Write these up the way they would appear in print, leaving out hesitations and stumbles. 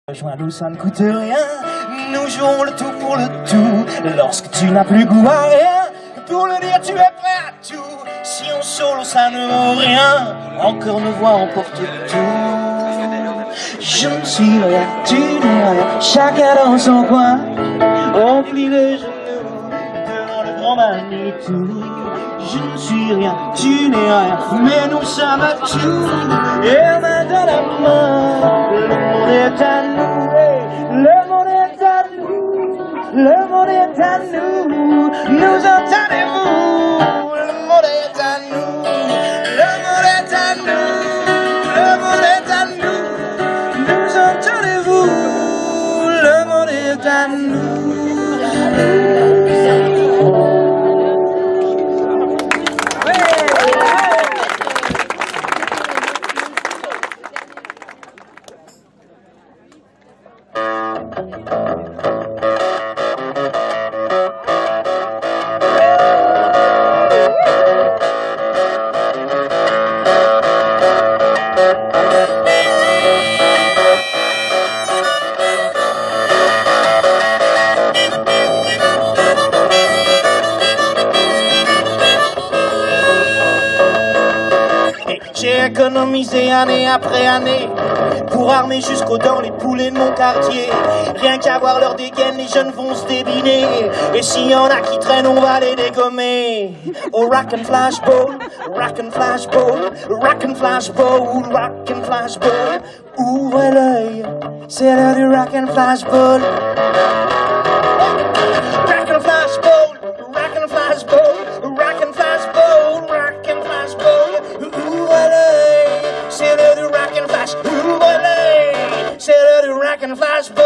Rejoins-nous, ça ne coûte rien. Nous jouons le tout pour le tout. Lorsque tu n'as plus goût à rien, pour le dire tu es prêt à tout. Si on solo ça ne vaut rien, encore nos voix emportent tout. Je ne suis rien, tu n'es rien, chacun dans son coin. On plie les genoux devant le grand Manitou. Je ne suis rien, tu n'es rien, mais nous sommes à tout. Et main dans la main, le monde est à nous. Le monde est à nous, le monde est à nous. Nous entendez-vous? Le monde est à nous, le monde est à nous, le monde est à nous. Nous entendez-vous? Le monde est à nous. J'ai économisé année après année pour armer jusqu'aux dents les poulets de mon quartier. Rien qu'à voir leur dégaine, les jeunes vont se débiner. Et s'il y en a qui traînent, on va les dégommer. Au rock and flashball, rock and flashball, rock and flashball, rock and flashball. Ouvrez l'œil, c'est l'heure du rock and flashball. Rock and flashball, rock and flashball, rock and flashball, rock and flashball. Ouvrez l'œil, c'est l'heure du rock and flash. Ouvrez l'œil, c'est l'heure du rock and flashball.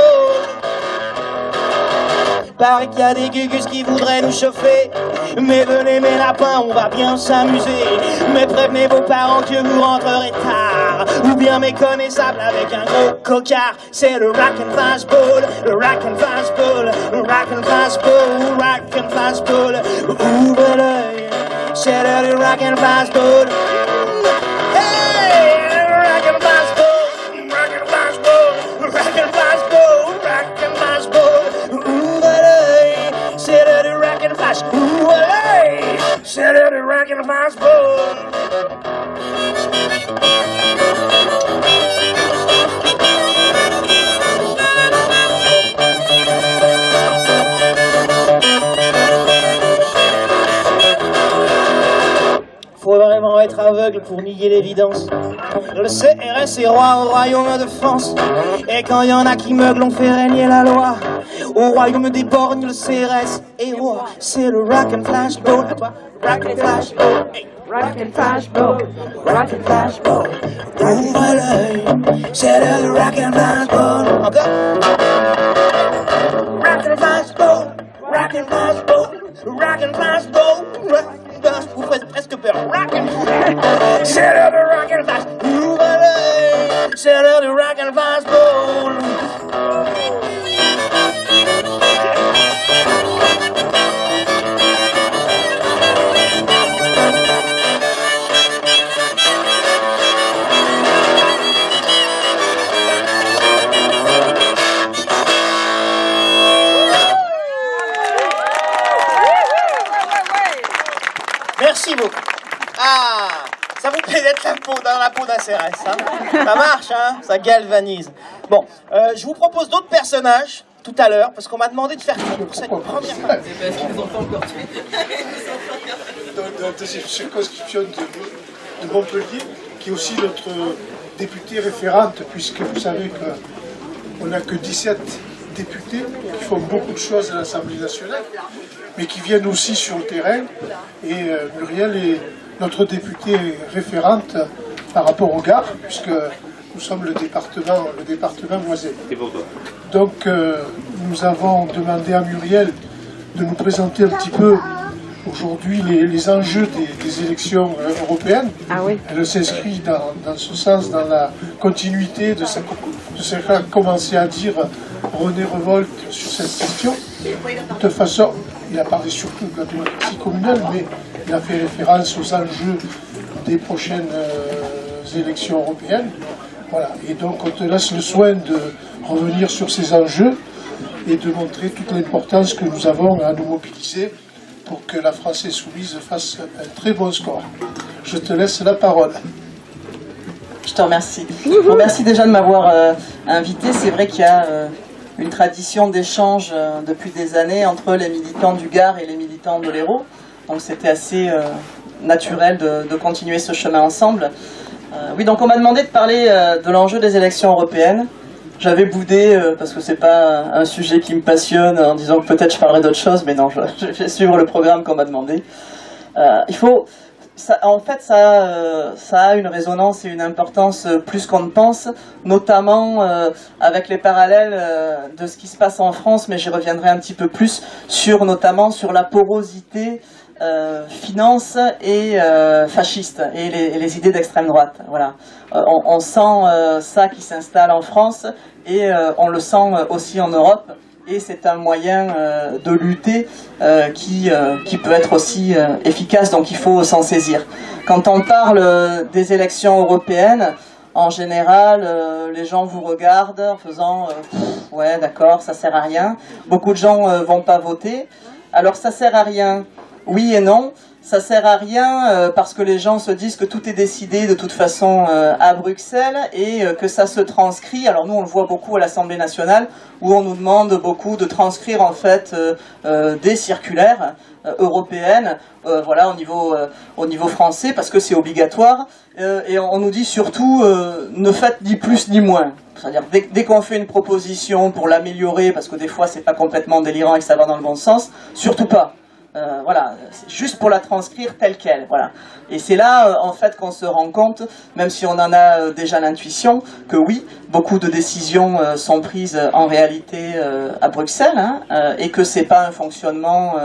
Paraît qu'il y a des gugus qui voudraient nous chauffer. Mais venez mes lapins, on va bien s'amuser. Mais prévenez vos parents que vous rentrerez tard, ou bien méconnaissable avec un gros cocard. C'est le rock and flashball, le rock and flashball, le rock and flashball, le rock and flashball. Ouvrez l'œil, c'est l'heure du rock and flashball. Hey, rock and flashball, rock and flashball, rock and flashball, rock and flashball. Ouvrez l'œil, c'est l'heure du rock and flash. Ouvrez l'œil, c'est l'heure du rock and flashball. Faut vraiment être aveugle pour nier l'évidence. Le CRS est roi au royaume de France. Et quand y en a qui meuglent, on fait régner la loi. Au royaume des borgnes, le CRS est roi. C'est le rock and flashball. Rock and flashball. Rock and flashball. Rock and flashball. Ouvre l'œil, c'est le rock and flashball. Encore. Rock and flashball. Rock and flashball. Rock and flashball. Vous faites presque peur. C'est l'heure de rock and flash. Ouvre l'œil, c'est l'heure du rock and flashball. Merci beaucoup. Ah, ça vous plaît d'être dans la peau d'un CRS, hein? Ça marche, hein? Ça galvanise. Bon, je vous propose d'autres personnages tout à l'heure, parce qu'on m'a demandé de faire pour cette première partie. C'est parce qu'ils ont pas encore tué. Dans la deuxième circonscription de Montpellier, qui est aussi notre députée référente, puisque vous savez qu'on n'a que 17 députés qui font beaucoup de choses à l'Assemblée nationale, mais qui viennent aussi sur le terrain. Et Muriel est notre députée référente par rapport au Gard, puisque nous sommes le département voisin. Donc nous avons demandé à Muriel de nous présenter un petit peu aujourd'hui les enjeux des élections européennes. Ah oui. Elle s'inscrit dans ce sens, dans la continuité de ce qu'a commencé à dire René Revolt sur cette question. De toute façon, il a parlé surtout de la démocratie communale, mais il a fait référence aux enjeux des prochaines élections européennes. Voilà. Et donc on te laisse le soin de revenir sur ces enjeux et de montrer toute l'importance que nous avons à nous mobiliser pour que la France insoumise fasse un très bon score. Je te laisse la parole. Je te remercie. Je vous remercie déjà de m'avoir invité. C'est vrai qu'il y a une tradition d'échange depuis des années entre les militants du Gard et les militants de l'Hérault. Donc c'était assez naturel de continuer ce chemin ensemble. Oui, donc on m'a demandé de parler de l'enjeu des élections européennes. J'avais boudé parce que c'est pas un sujet qui me passionne en disant que peut-être je parlerai d'autre chose, mais non, je vais suivre le programme qu'on m'a demandé. Il faut... en fait, ça a une résonance et une importance plus qu'on ne pense, notamment avec les parallèles de ce qui se passe en France, mais j'y reviendrai un petit peu plus, notamment sur la porosité finance et fasciste et les idées d'extrême droite. Voilà. On sent ça qui s'installe en France et on le sent aussi en Europe. Et c'est un moyen de lutter qui peut être aussi efficace, donc il faut s'en saisir. Quand on parle des élections européennes, en général, les gens vous regardent en faisant « ouais, d'accord, ça sert à rien ». Beaucoup de gens vont pas voter. Alors ça sert à rien, oui et non. Ça sert à rien parce que les gens se disent que tout est décidé de toute façon à Bruxelles et que ça se transcrit. Alors nous on le voit beaucoup à l'Assemblée nationale où on nous demande beaucoup de transcrire en fait des circulaires européennes voilà, au niveau français parce que c'est obligatoire et on nous dit surtout ne faites ni plus ni moins. C'est-à-dire dès qu'on fait une proposition pour l'améliorer parce que des fois c'est pas complètement délirant et que ça va dans le bon sens, surtout pas. Voilà, c'est juste pour la transcrire telle qu'elle, voilà. Et c'est là, en fait, qu'on se rend compte, même si on en a déjà l'intuition, que oui, beaucoup de décisions sont prises en réalité à Bruxelles, hein, et que c'est pas un fonctionnement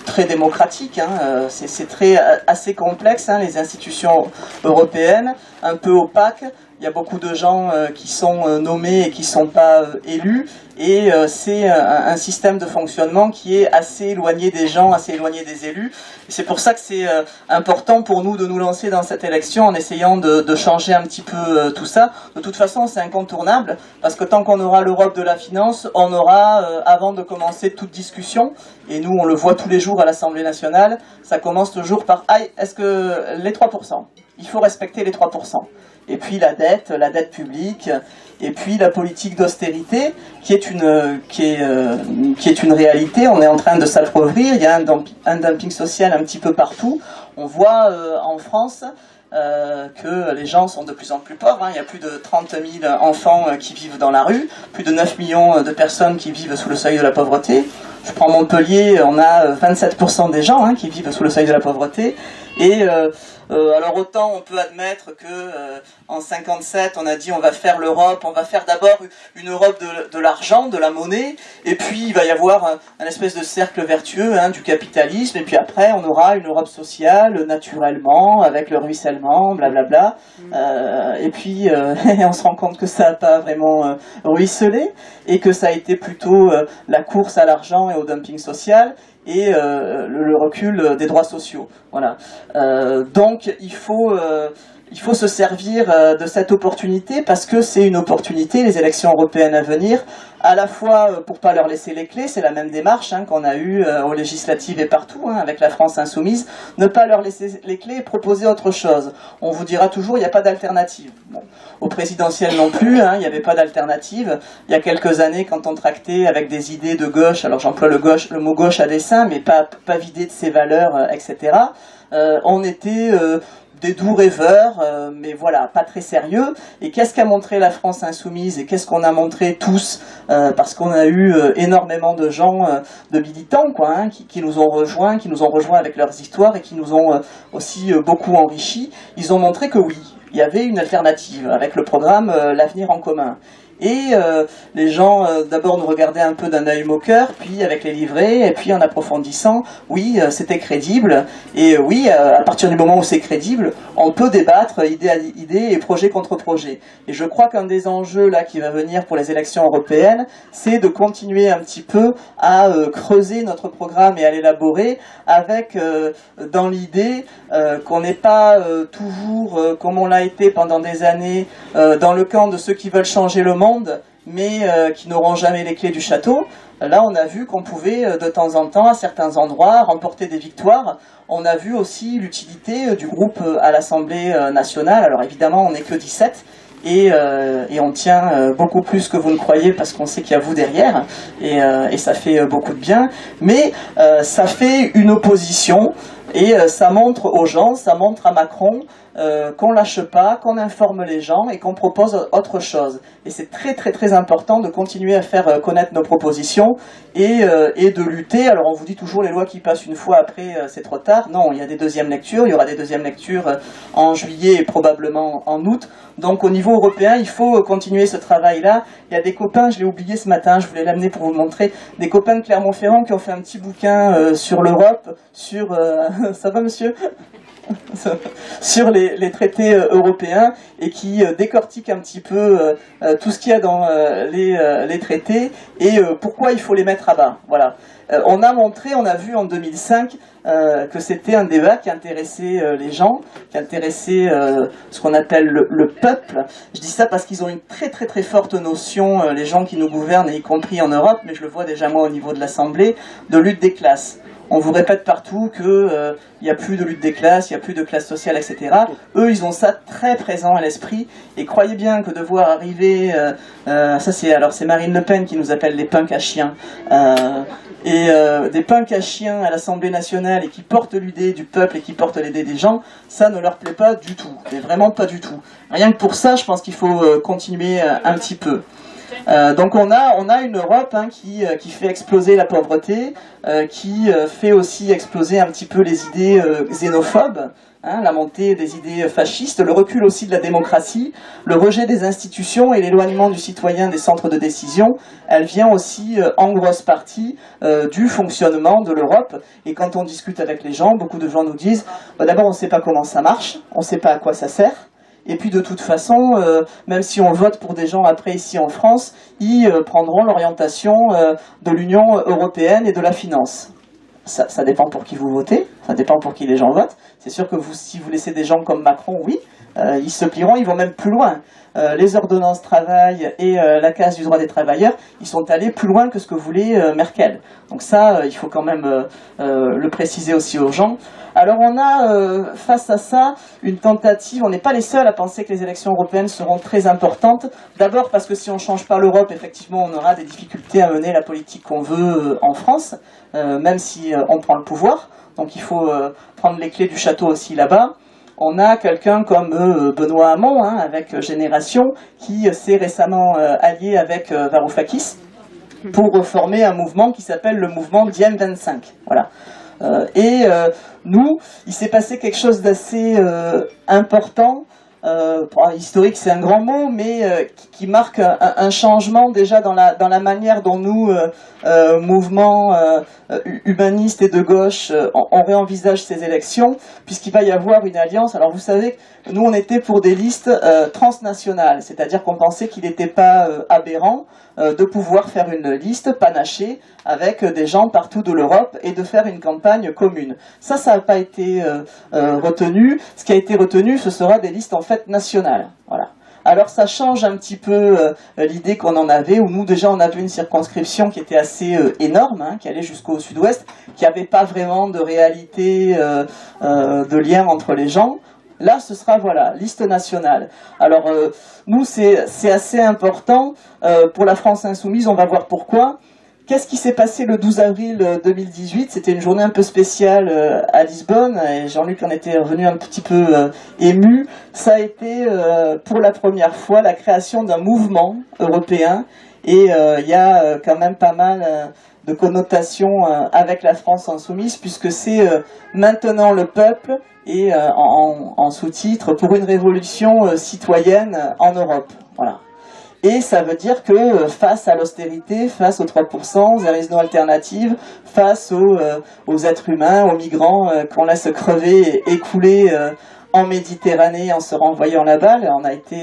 très démocratique, hein, c'est assez complexe, hein, les institutions européennes, un peu opaques. Il y a beaucoup de gens qui sont nommés et qui ne sont pas élus, et c'est un système de fonctionnement qui est assez éloigné des gens, assez éloigné des élus. C'est pour ça que c'est important pour nous de nous lancer dans cette élection en essayant de changer un petit peu tout ça. De toute façon, c'est incontournable, parce que tant qu'on aura l'Europe de la finance, on aura, avant de commencer toute discussion, et nous on le voit tous les jours à l'Assemblée nationale, ça commence toujours par « Ah, est-ce que les 3%, il faut respecter les 3%. Et puis la dette publique, et puis la politique d'austérité, qui est une réalité. On est en train de s'appauvrir, il y a un dumping social un petit peu partout. On voit en France que les gens sont de plus en plus pauvres, hein. Il y a plus de 30 000 enfants qui vivent dans la rue, plus de 9 millions de personnes qui vivent sous le seuil de la pauvreté. Je prends Montpellier, on a 27% des gens qui vivent sous le seuil de la pauvreté. Et alors autant on peut admettre que en 57 on a dit on va faire l'Europe, on va faire d'abord une Europe de l'argent, de la monnaie, et puis il va y avoir un espèce de cercle vertueux, hein, du capitalisme, et puis après on aura une Europe sociale naturellement avec le ruissellement, blablabla. Et puis on se rend compte que ça n'a pas vraiment ruisselé et que ça a été plutôt la course à l'argent et au dumping social et le recul des droits sociaux. Voilà. Donc il faut se servir de cette opportunité parce que c'est une opportunité, les élections européennes à venir, à la fois pour pas leur laisser les clés, c'est la même démarche qu'on a eue aux législatives et partout, hein, avec la France insoumise, ne pas leur laisser les clés et proposer autre chose. On vous dira toujours il n'y a pas d'alternative. Bon. Au présidentiel non plus, hein, il n'y avait pas d'alternative. Il y a quelques années, quand on tractait avec des idées de gauche, alors j'emploie le mot gauche à dessein, mais pas vidé de ses valeurs, etc., on était des doux rêveurs, mais voilà, pas très sérieux. Et qu'est-ce qu'a montré la France insoumise et qu'est-ce qu'on a montré tous, parce qu'on a eu énormément de gens, de militants, quoi, hein, qui nous ont rejoints avec leurs histoires et qui nous ont aussi beaucoup enrichis. Ils ont montré que oui, il y avait une alternative avec le programme L'Avenir en commun. Et les gens d'abord nous regardaient un peu d'un œil moqueur, puis avec les livrets, et puis en approfondissant, oui, c'était crédible, et oui, à partir du moment où c'est crédible, on peut débattre idée à idée et projet contre projet. Et je crois qu'un des enjeux là qui va venir pour les élections européennes, c'est de continuer un petit peu à creuser notre programme et à l'élaborer avec dans l'idée qu'on n'est pas toujours, comme on l'a été pendant des années, dans le camp de ceux qui veulent changer le monde, mais qui n'auront jamais les clés du château. Là, on a vu qu'on pouvait de temps en temps, à certains endroits, remporter des victoires. On a vu aussi l'utilité du groupe à l'Assemblée nationale. Alors évidemment, on n'est que 17. Et on tient beaucoup plus que vous ne croyez parce qu'on sait qu'il y a vous derrière et ça fait beaucoup de bien, mais ça fait une opposition et ça montre aux gens, ça montre à Macron qu'on lâche pas, qu'on informe les gens et qu'on propose autre chose. Et c'est très très très important de continuer à faire connaître nos propositions et de lutter. Alors on vous dit toujours les lois qui passent une fois après c'est trop tard. Non, il y a des deuxièmes lectures, il y aura des deuxièmes lectures en juillet et probablement en août. Donc au niveau européen, il faut continuer ce travail-là. Il y a des copains, je l'ai oublié ce matin, je voulais l'amener pour vous le montrer, des copains de Clermont-Ferrand qui ont fait un petit bouquin sur l'Europe, sur... ça va monsieur ? Sur les traités européens et qui décortiquent un petit peu tout ce qu'il y a dans les traités et pourquoi il faut les mettre à bas. Voilà. On a montré, on a vu en 2005 que c'était un débat qui intéressait les gens, qui intéressait ce qu'on appelle le peuple. Je dis ça parce qu'ils ont une très très très forte notion, les gens qui nous gouvernent, y compris en Europe, mais je le vois déjà moi au niveau de l'Assemblée, de lutte des classes. On vous répète partout qu'il n'y a plus de lutte des classes, il n'y a plus de classe sociale, etc. Eux, ils ont ça très présent à l'esprit. Et croyez bien que de voir arriver... c'est Marine Le Pen qui nous appelle les punks à chiens. Des punks à chiens à l'Assemblée nationale et qui portent l'idée du peuple et qui portent l'idée des gens, ça ne leur plaît pas du tout. Mais vraiment pas du tout. Rien que pour ça, je pense qu'il faut continuer un petit peu. Donc on a une Europe qui fait exploser la pauvreté, qui fait aussi exploser un petit peu les idées xénophobes, la montée des idées fascistes, le recul aussi de la démocratie, le rejet des institutions et l'éloignement du citoyen des centres de décision. Elle vient aussi en grosse partie du fonctionnement de l'Europe. Et quand on discute avec les gens, beaucoup de gens nous disent d'abord on ne sait pas comment ça marche, on ne sait pas à quoi ça sert. Et puis de toute façon, même si on vote pour des gens après ici en France, ils prendront l'orientation de l'Union européenne et de la finance. Ça dépend pour qui vous votez, ça dépend pour qui les gens votent. C'est sûr que si vous laissez des gens comme Macron, oui, ils se plieront, ils vont même plus loin. Les ordonnances travail et la case du droit des travailleurs, ils sont allés plus loin que ce que voulait Merkel. Donc ça, il faut quand même le préciser aussi aux gens. Alors on a face à ça une tentative, on n'est pas les seuls à penser que les élections européennes seront très importantes. D'abord parce que si on ne change pas l'Europe, effectivement on aura des difficultés à mener la politique qu'on veut en France, même si on prend le pouvoir. Donc il faut prendre les clés du château aussi là-bas. On a quelqu'un comme Benoît Hamon, avec Génération, qui s'est récemment allié avec Varoufakis pour former un mouvement qui s'appelle le mouvement Diem 25. Voilà. Nous, il s'est passé quelque chose d'assez important, historique c'est un grand mot, mais qui marque un changement déjà dans la manière dont nous, mouvement humaniste et de gauche, on réenvisage ces élections, puisqu'il va y avoir une alliance. Alors vous savez, nous on était pour des listes transnationales, c'est-à-dire qu'on pensait qu'il n'était pas aberrant de pouvoir faire une liste panachée avec des gens partout de l'Europe et de faire une campagne commune. Ça n'a pas été retenu. Ce qui a été retenu, ce sera des listes en fait nationales. Voilà. Alors ça change un petit peu l'idée qu'on en avait, où nous déjà on avait une circonscription qui était assez énorme, qui allait jusqu'au sud-ouest, qui n'avait pas vraiment de réalité de lien entre les gens. Là, ce sera, voilà, liste nationale. Alors, nous, c'est assez important. Pour la France insoumise, on va voir pourquoi. Qu'est-ce qui s'est passé le 12 avril 2018 ? C'était une journée un peu spéciale à Lisbonne, et Jean-Luc en était revenu un petit peu ému. Ça a été, pour la première fois, la création d'un mouvement européen, et il y a quand même pas mal de connotations avec la France insoumise, puisque c'est maintenant le peuple, et en sous-titre, pour une révolution citoyenne en Europe. Voilà. Et ça veut dire que face à l'austérité, face aux 3%, there is no alternative, face aux êtres humains, aux migrants qu'on laisse crever et écouler en Méditerranée en se renvoyant la balle,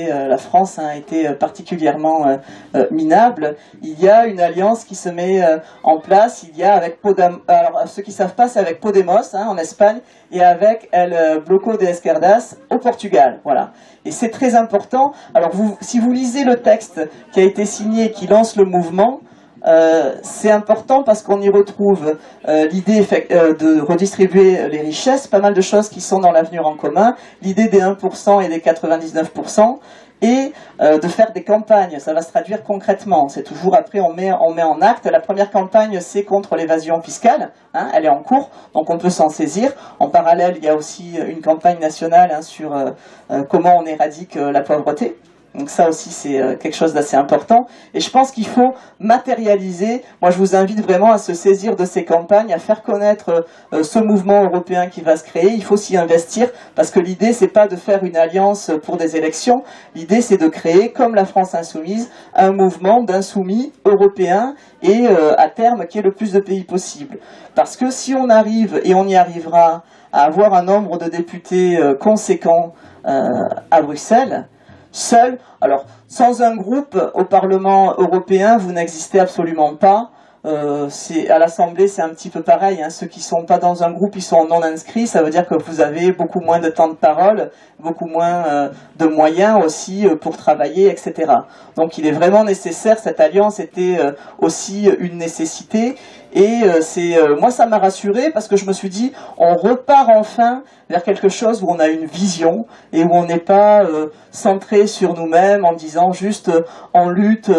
la France a été particulièrement minable. Il y a une alliance qui se met en place. Il y a avec alors ceux qui savent pas, c'est avec Podemos en Espagne et avec El Bloco de Esquerdas au Portugal. Voilà. Et c'est très important. Alors si vous lisez le texte qui a été signé, qui lance le mouvement, c'est important parce qu'on y retrouve l'idée de redistribuer les richesses, pas mal de choses qui sont dans l'avenir en commun, l'idée des 1% et des 99%, et de faire des campagnes. Ça va se traduire concrètement. C'est toujours après on met en acte. La première campagne, c'est contre l'évasion fiscale. Elle est en cours, donc on peut s'en saisir. En parallèle, il y a aussi une campagne nationale sur comment on éradique la pauvreté. Donc ça aussi, c'est quelque chose d'assez important. Et je pense qu'il faut matérialiser. Moi, je vous invite vraiment à se saisir de ces campagnes, à faire connaître ce mouvement européen qui va se créer. Il faut s'y investir parce que l'idée, c'est pas de faire une alliance pour des élections. L'idée, c'est de créer, comme la France insoumise, un mouvement d'insoumis européens et à terme, qu'il y ait le plus de pays possible. Parce que si on arrive, et on y arrivera, à avoir un nombre de députés conséquent à Bruxelles, seul, alors sans un groupe au Parlement européen, vous n'existez absolument pas. À l'Assemblée, c'est un petit peu pareil. Ceux qui ne sont pas dans un groupe, ils sont non inscrits. Ça veut dire que vous avez beaucoup moins de temps de parole, beaucoup moins de moyens aussi pour travailler, etc. Donc il est vraiment nécessaire, cette alliance était aussi une nécessité. Et moi, ça m'a rassuré parce que je me suis dit, on repart enfin vers quelque chose où on a une vision et où on n'est pas centré sur nous-mêmes en disant juste on lutte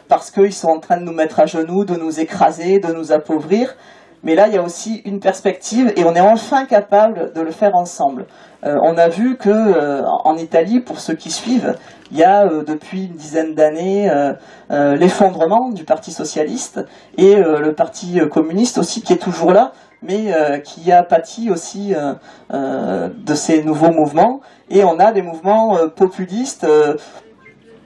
parce qu'ils sont en train de nous mettre à genoux, de nous écraser, de nous appauvrir. Mais là, il y a aussi une perspective et on est enfin capable de le faire ensemble. On a vu que en Italie, pour ceux qui suivent, il y a depuis une dizaine d'années l'effondrement du Parti socialiste et le Parti communiste aussi qui est toujours là, mais qui a pâti aussi de ces nouveaux mouvements. Et on a des mouvements populistes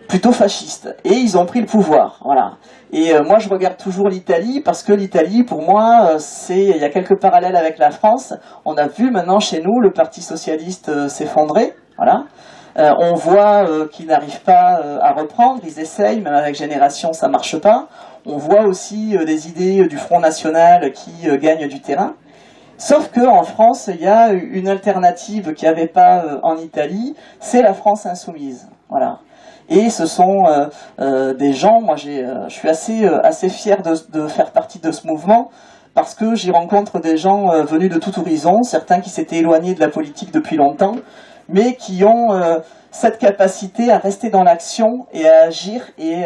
plutôt fascistes. Et ils ont pris le pouvoir. Voilà. Et moi, je regarde toujours l'Italie parce que l'Italie, pour moi, il y a quelques parallèles avec la France. On a vu maintenant chez nous le Parti socialiste s'effondrer. Voilà. On voit qu'ils n'arrivent pas à reprendre. Ils essayent, même avec Génération, ça marche pas. On voit aussi des idées du Front National qui gagnent du terrain. Sauf qu'en France, il y a une alternative qu'il n'y avait pas en Italie, c'est la France insoumise. Voilà. Et ce sont des gens, moi je suis assez fier de faire partie de ce mouvement, parce que j'y rencontre des gens venus de tout horizon, certains qui s'étaient éloignés de la politique depuis longtemps, mais qui ont cette capacité à rester dans l'action et à agir et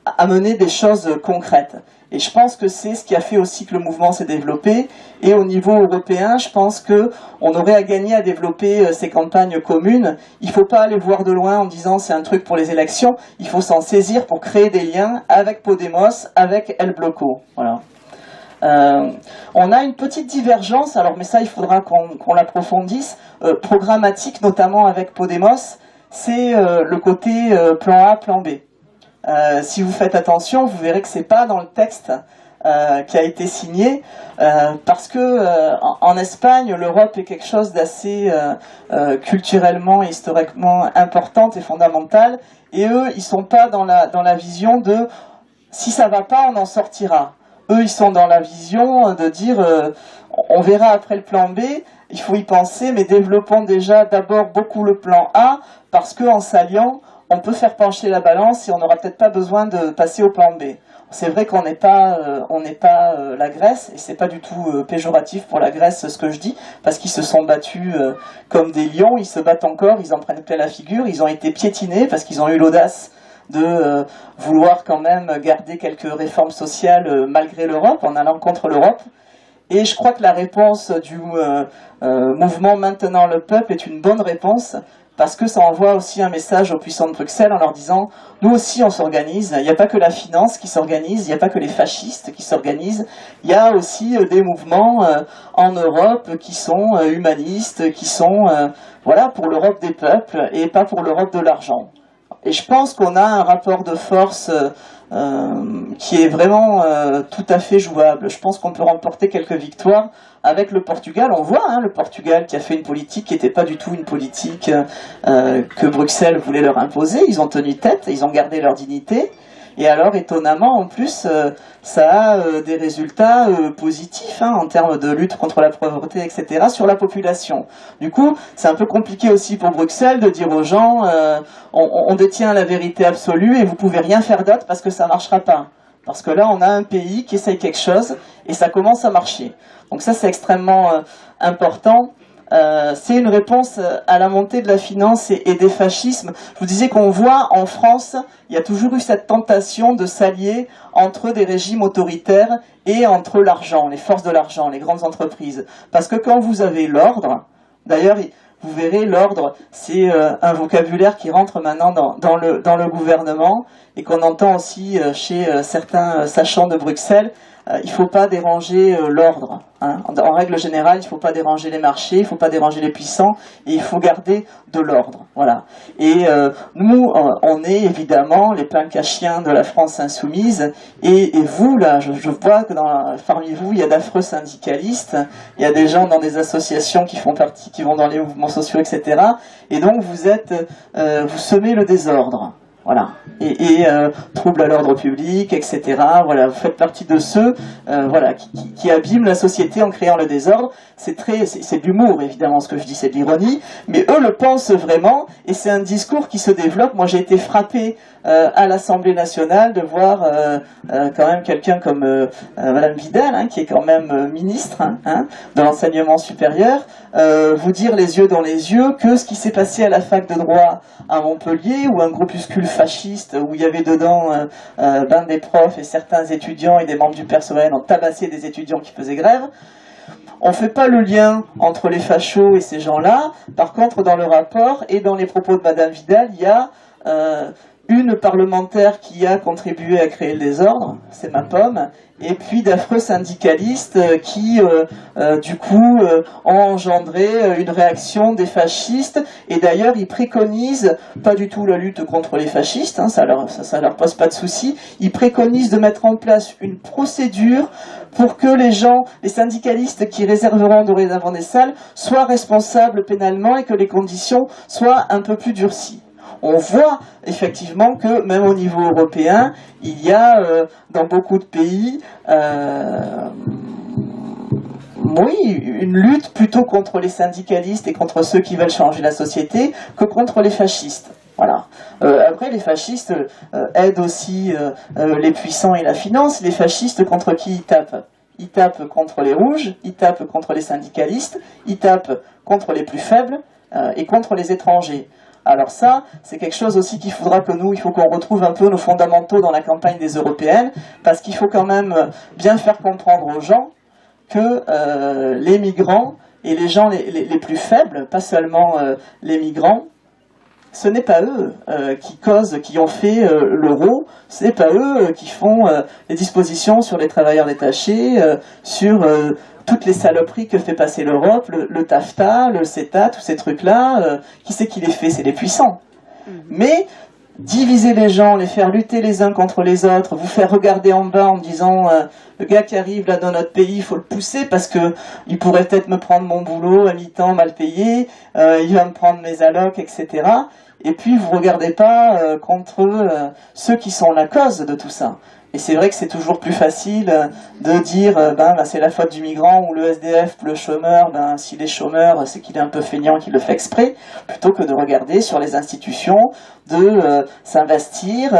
à mener des choses concrètes. Et je pense que c'est ce qui a fait aussi que le mouvement s'est développé. Et au niveau européen, je pense qu'on aurait à gagner à développer ces campagnes communes. Il ne faut pas aller voir de loin en disant c'est un truc pour les élections. Il faut s'en saisir pour créer des liens avec Podemos, avec El Bloco. Voilà. On a une petite divergence, alors mais ça il faudra qu'on l'approfondisse, programmatique notamment avec Podemos, c'est le côté plan A, plan B. Si vous faites attention, vous verrez que c'est pas dans le texte qui a été signé, parce que en Espagne, l'Europe est quelque chose d'assez culturellement et historiquement important et fondamental, et eux, ils sont pas dans la vision de si ça va pas, on en sortira. Eux, ils sont dans la vision de dire on verra après le plan B, il faut y penser, mais développons déjà d'abord beaucoup le plan A, parce qu'en s'alliant, on peut faire pencher la balance et on n'aura peut-être pas besoin de passer au plan B. C'est vrai qu'on n'est pas, la Grèce, et c'est pas du tout péjoratif pour la Grèce ce que je dis, parce qu'ils se sont battus comme des lions, ils se battent encore, ils en prennent plein la figure, ils ont été piétinés parce qu'ils ont eu l'audace de vouloir quand même garder quelques réformes sociales malgré l'Europe, en allant contre l'Europe. Et je crois que la réponse du mouvement Maintenant le peuple est une bonne réponse, parce que ça envoie aussi un message aux puissants de Bruxelles en leur disant « Nous aussi on s'organise, il n'y a pas que la finance qui s'organise, il n'y a pas que les fascistes qui s'organisent, il y a aussi des mouvements en Europe qui sont humanistes, qui sont voilà, pour l'Europe des peuples et pas pour l'Europe de l'argent. » Et je pense qu'on a un rapport de force qui est vraiment tout à fait jouable. Je pense qu'on peut remporter quelques victoires avec le Portugal. On voit le Portugal qui a fait une politique qui n'était pas du tout une politique que Bruxelles voulait leur imposer. Ils ont tenu tête, ils ont gardé leur dignité. Et alors, étonnamment, en plus, ça a des résultats positifs en termes de lutte contre la pauvreté, etc., sur la population. Du coup, c'est un peu compliqué aussi pour Bruxelles de dire aux gens on détient la vérité absolue et vous pouvez rien faire d'autre parce que ça marchera pas. Parce que là, on a un pays qui essaye quelque chose et ça commence à marcher. Donc ça, c'est extrêmement important. C'est une réponse à la montée de la finance et des fascismes. Je vous disais qu'on voit en France, il y a toujours eu cette tentation de s'allier entre des régimes autoritaires et entre l'argent, les forces de l'argent, les grandes entreprises. Parce que quand vous avez l'ordre, d'ailleurs, vous verrez, l'ordre, c'est un vocabulaire qui rentre maintenant dans le gouvernement et qu'on entend aussi chez certains sachants de Bruxelles. Il ne faut pas déranger l'ordre. En règle générale, il ne faut pas déranger les marchés, il ne faut pas déranger les puissants, et il faut garder de l'ordre. Voilà. Et nous, on est évidemment les punk à chiens de la France insoumise, et vous, là, je vois que parmi vous, il y a d'affreux syndicalistes, il y a des gens dans des associations qui font partie, qui vont dans les mouvements sociaux, etc. Et donc, vous semez le désordre. Voilà, et trouble à l'ordre public, etc. Voilà, vous faites partie de ceux qui abîment la société en créant le désordre. C'est de l'humour, évidemment, ce que je dis, c'est de l'ironie, mais eux le pensent vraiment, et c'est un discours qui se développe. Moi, j'ai été frappé à l'Assemblée nationale de voir quand même quelqu'un comme Madame Vidal, qui est quand même ministre de l'enseignement supérieur, vous dire les yeux dans les yeux que ce qui s'est passé à la fac de droit à Montpellier, où un groupuscule fasciste, où il y avait dedans des profs et certains étudiants et des membres du personnel ont tabassé des étudiants qui faisaient grève. On ne fait pas le lien entre les fachos et ces gens-là. Par contre, dans le rapport et dans les propos de Madame Vidal, il y a une parlementaire qui a contribué à créer le désordre, c'est ma pomme, et puis d'affreux syndicalistes qui, du coup, ont engendré une réaction des fascistes, et d'ailleurs, ils préconisent pas du tout la lutte contre les fascistes, ça leur pose pas de souci, ils préconisent de mettre en place une procédure pour que les syndicalistes qui réserveront dorénavant des salles, soient responsables pénalement et que les conditions soient un peu plus durcies. On voit effectivement que même au niveau européen, il y a dans beaucoup de pays une lutte plutôt contre les syndicalistes et contre ceux qui veulent changer la société que contre les fascistes. Voilà. Après, les fascistes aident aussi les puissants et la finance. Les fascistes, contre qui ils tapent? Ils tapent contre les rouges, ils tapent contre les syndicalistes, ils tapent contre les plus faibles et contre les étrangers. Alors ça, c'est quelque chose aussi qu'il faudra il faut qu'on retrouve un peu nos fondamentaux dans la campagne des européennes, parce qu'il faut quand même bien faire comprendre aux gens que les migrants et les gens les plus faibles, pas seulement les migrants, ce n'est pas eux qui ont fait l'euro, ce n'est pas eux qui font les dispositions sur les travailleurs détachés, sur toutes les saloperies que fait passer l'Europe, le TAFTA, le CETA, tous ces trucs-là, qui c'est qui les fait? C'est les puissants. Mais diviser les gens, les faire lutter les uns contre les autres, vous faire regarder en bas en disant le gars qui arrive là dans notre pays, il faut le pousser parce que il pourrait peut-être me prendre mon boulot à mi-temps mal payé, il va me prendre mes allocs, etc. Et puis vous regardez pas contre ceux qui sont la cause de tout ça. Et c'est vrai que c'est toujours plus facile de dire c'est la faute du migrant ou le SDF, le chômeur, s'il est chômeur, c'est qu'il est un peu feignant, qu'il le fait exprès, plutôt que de regarder sur les institutions, de s'investir.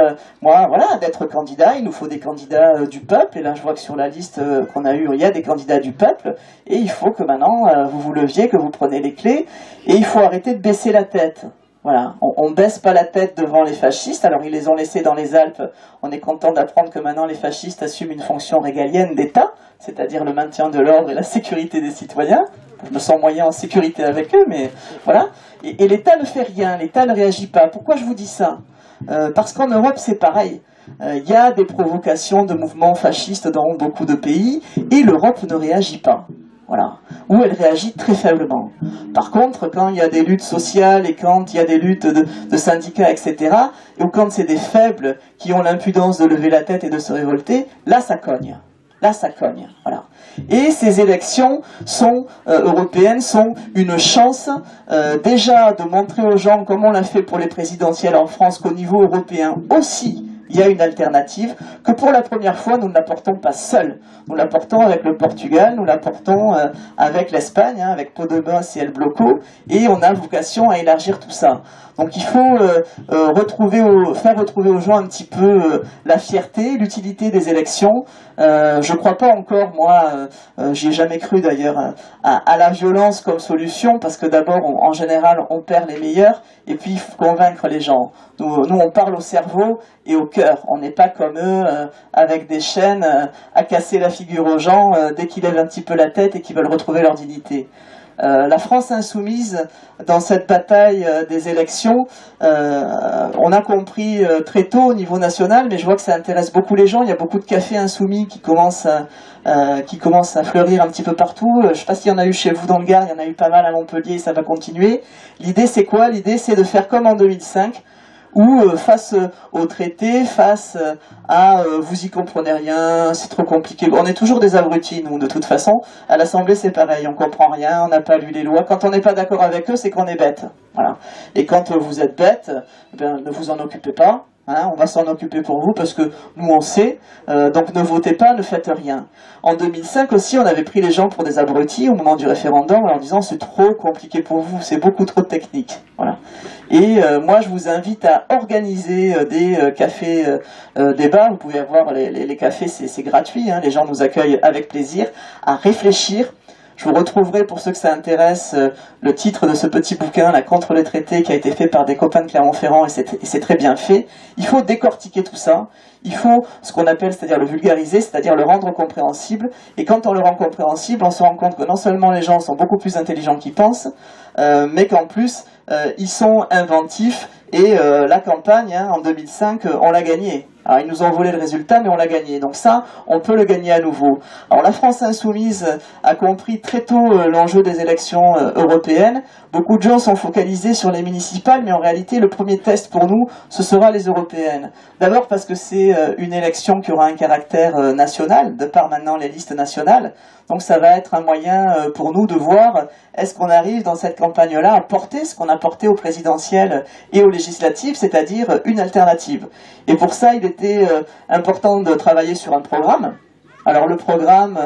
D'être candidat, il nous faut des candidats du peuple, et là je vois que sur la liste qu'on a eue, il y a des candidats du peuple, et il faut que maintenant vous vous leviez, que vous preniez les clés, et il faut arrêter de baisser la tête. Voilà, on ne baisse pas la tête devant les fascistes. Alors ils les ont laissés dans les Alpes. On est content d'apprendre que maintenant les fascistes assument une fonction régalienne d'État, c'est-à-dire le maintien de l'ordre et la sécurité des citoyens. Je me sens moyen en sécurité avec eux, mais voilà. Et l'État ne fait rien, l'État ne réagit pas. Pourquoi je vous dis ça? Parce qu'en Europe c'est pareil. Il y a des provocations de mouvements fascistes dans beaucoup de pays et l'Europe ne réagit pas. Voilà, où elle réagit très faiblement. Par contre, quand il y a des luttes sociales et quand il y a des luttes de syndicats, etc., ou quand c'est des faibles qui ont l'impudence de lever la tête et de se révolter, là ça cogne. Là ça cogne. Voilà. Et ces élections européennes sont une chance déjà de montrer aux gens, comme on l'a fait pour les présidentielles en France, qu'au niveau européen aussi, il y a une alternative, que pour la première fois, nous ne la portons pas seuls. Nous la portons avec le Portugal, nous la portons avec l'Espagne, hein, avec Podemos et El Bloco, et on a vocation à élargir tout ça. Donc il faut faire retrouver aux gens un petit peu la fierté, l'utilité des élections. Je ne crois pas encore, moi, j'y ai jamais cru d'ailleurs, à la violence comme solution, parce que d'abord, en général, on perd les meilleurs, et puis il faut convaincre les gens. Nous, on parle au cerveau et au cœur. On n'est pas comme eux, avec des chaînes, à casser la figure aux gens dès qu'ils lèvent un petit peu la tête et qu'ils veulent retrouver leur dignité. La France insoumise, dans cette bataille des élections, on a compris très tôt au niveau national, mais je vois que ça intéresse beaucoup les gens. Il y a beaucoup de cafés insoumis qui commencent à fleurir un petit peu partout. Je ne sais pas s'il y en a eu chez vous dans le Gard, il y en a eu pas mal à Montpellier et ça va continuer. L'idée c'est quoi? L'idée c'est de faire comme en 2005, où face au traité, face à vous y comprenez rien, c'est trop compliqué. On est toujours des abrutis, nous, de toute façon. À l'Assemblée, c'est pareil, on comprend rien, on n'a pas lu les lois. Quand on n'est pas d'accord avec eux, c'est qu'on est bête. Voilà. Et quand vous êtes bête, ne vous en occupez pas. Hein, on va s'en occuper pour vous parce que nous on sait, donc ne votez pas, ne faites rien. En 2005 aussi, on avait pris les gens pour des abrutis au moment du référendum en leur disant c'est trop compliqué pour vous, c'est beaucoup trop technique. Voilà. Et moi je vous invite à organiser des cafés débats. Vous pouvez avoir les cafés, c'est gratuit, hein, les gens nous accueillent avec plaisir, à réfléchir. Je vous retrouverai, pour ceux que ça intéresse, le titre de ce petit bouquin, là, Contre les traités, qui a été fait par des copains de Clermont-Ferrand, et c'est très bien fait. Il faut décortiquer tout ça. Il faut ce qu'on appelle, c'est-à-dire le vulgariser, c'est-à-dire le rendre compréhensible. Et quand on le rend compréhensible, on se rend compte que non seulement les gens sont beaucoup plus intelligents qu'ils pensent, mais qu'en plus, ils sont inventifs. Et la campagne, hein, en 2005, on l'a gagnée. Alors, ils nous ont volé le résultat, mais on l'a gagné. Donc ça, on peut le gagner à nouveau. Alors la France insoumise a compris très tôt l'enjeu des élections européennes. Beaucoup de gens sont focalisés sur les municipales, mais en réalité, le premier test pour nous, ce sera les européennes. D'abord parce que c'est une élection qui aura un caractère national, de par maintenant les listes nationales. Donc ça va être un moyen pour nous de voir est-ce qu'on arrive dans cette campagne-là à porter ce qu'on a porté aux présidentielles et aux législatives, c'est-à-dire une alternative. Et pour ça, il était important de travailler sur un programme. Alors le programme,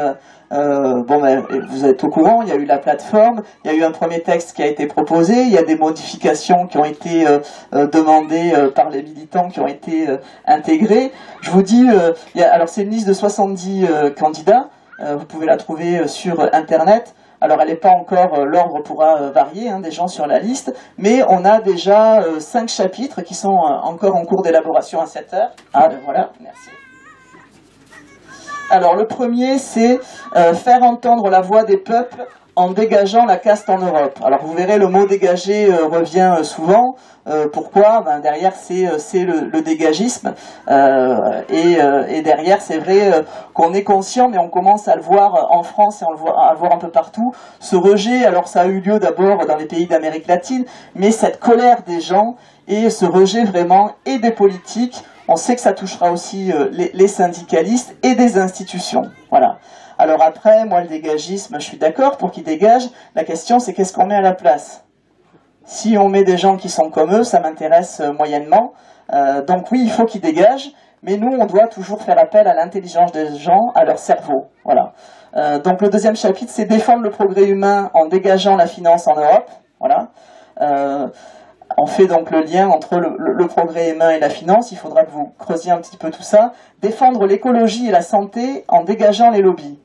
vous êtes au courant, il y a eu la plateforme, il y a eu un premier texte qui a été proposé, il y a des modifications qui ont été demandées par les militants, qui ont été intégrées. Je vous dis, alors c'est une liste de 70 candidats, vous pouvez la trouver sur Internet. Alors elle n'est pas encore, l'ordre pourra varier, hein, des gens sur la liste, mais on a déjà 5 chapitres qui sont encore en cours d'élaboration à 7 heures. Ah ben voilà, merci. Alors le premier, c'est faire entendre la voix des peuples en dégageant la caste en Europe. Alors vous verrez, le mot dégager revient souvent. Pourquoi? Derrière, c'est le dégagisme. Et derrière, c'est vrai qu'on est conscient, mais on commence à le voir en France et à le voir un peu partout. Ce rejet, alors ça a eu lieu d'abord dans les pays d'Amérique latine, mais cette colère des gens et ce rejet vraiment et des politiques, on sait que ça touchera aussi les syndicalistes et des institutions. Voilà. Alors après, moi le dégagisme, je suis d'accord pour qu'ils dégagent. La question c'est qu'est-ce qu'on met à la place? Si on met des gens qui sont comme eux, ça m'intéresse moyennement. Donc oui, il faut qu'ils dégagent, mais nous on doit toujours faire appel à l'intelligence des gens, à leur cerveau. Voilà. Donc le deuxième chapitre, c'est défendre le progrès humain en dégageant la finance en Europe. Voilà. On fait donc le lien entre le progrès humain et la finance. Il faudra que vous creusiez un petit peu tout ça. Défendre l'écologie et la santé en dégageant les lobbies.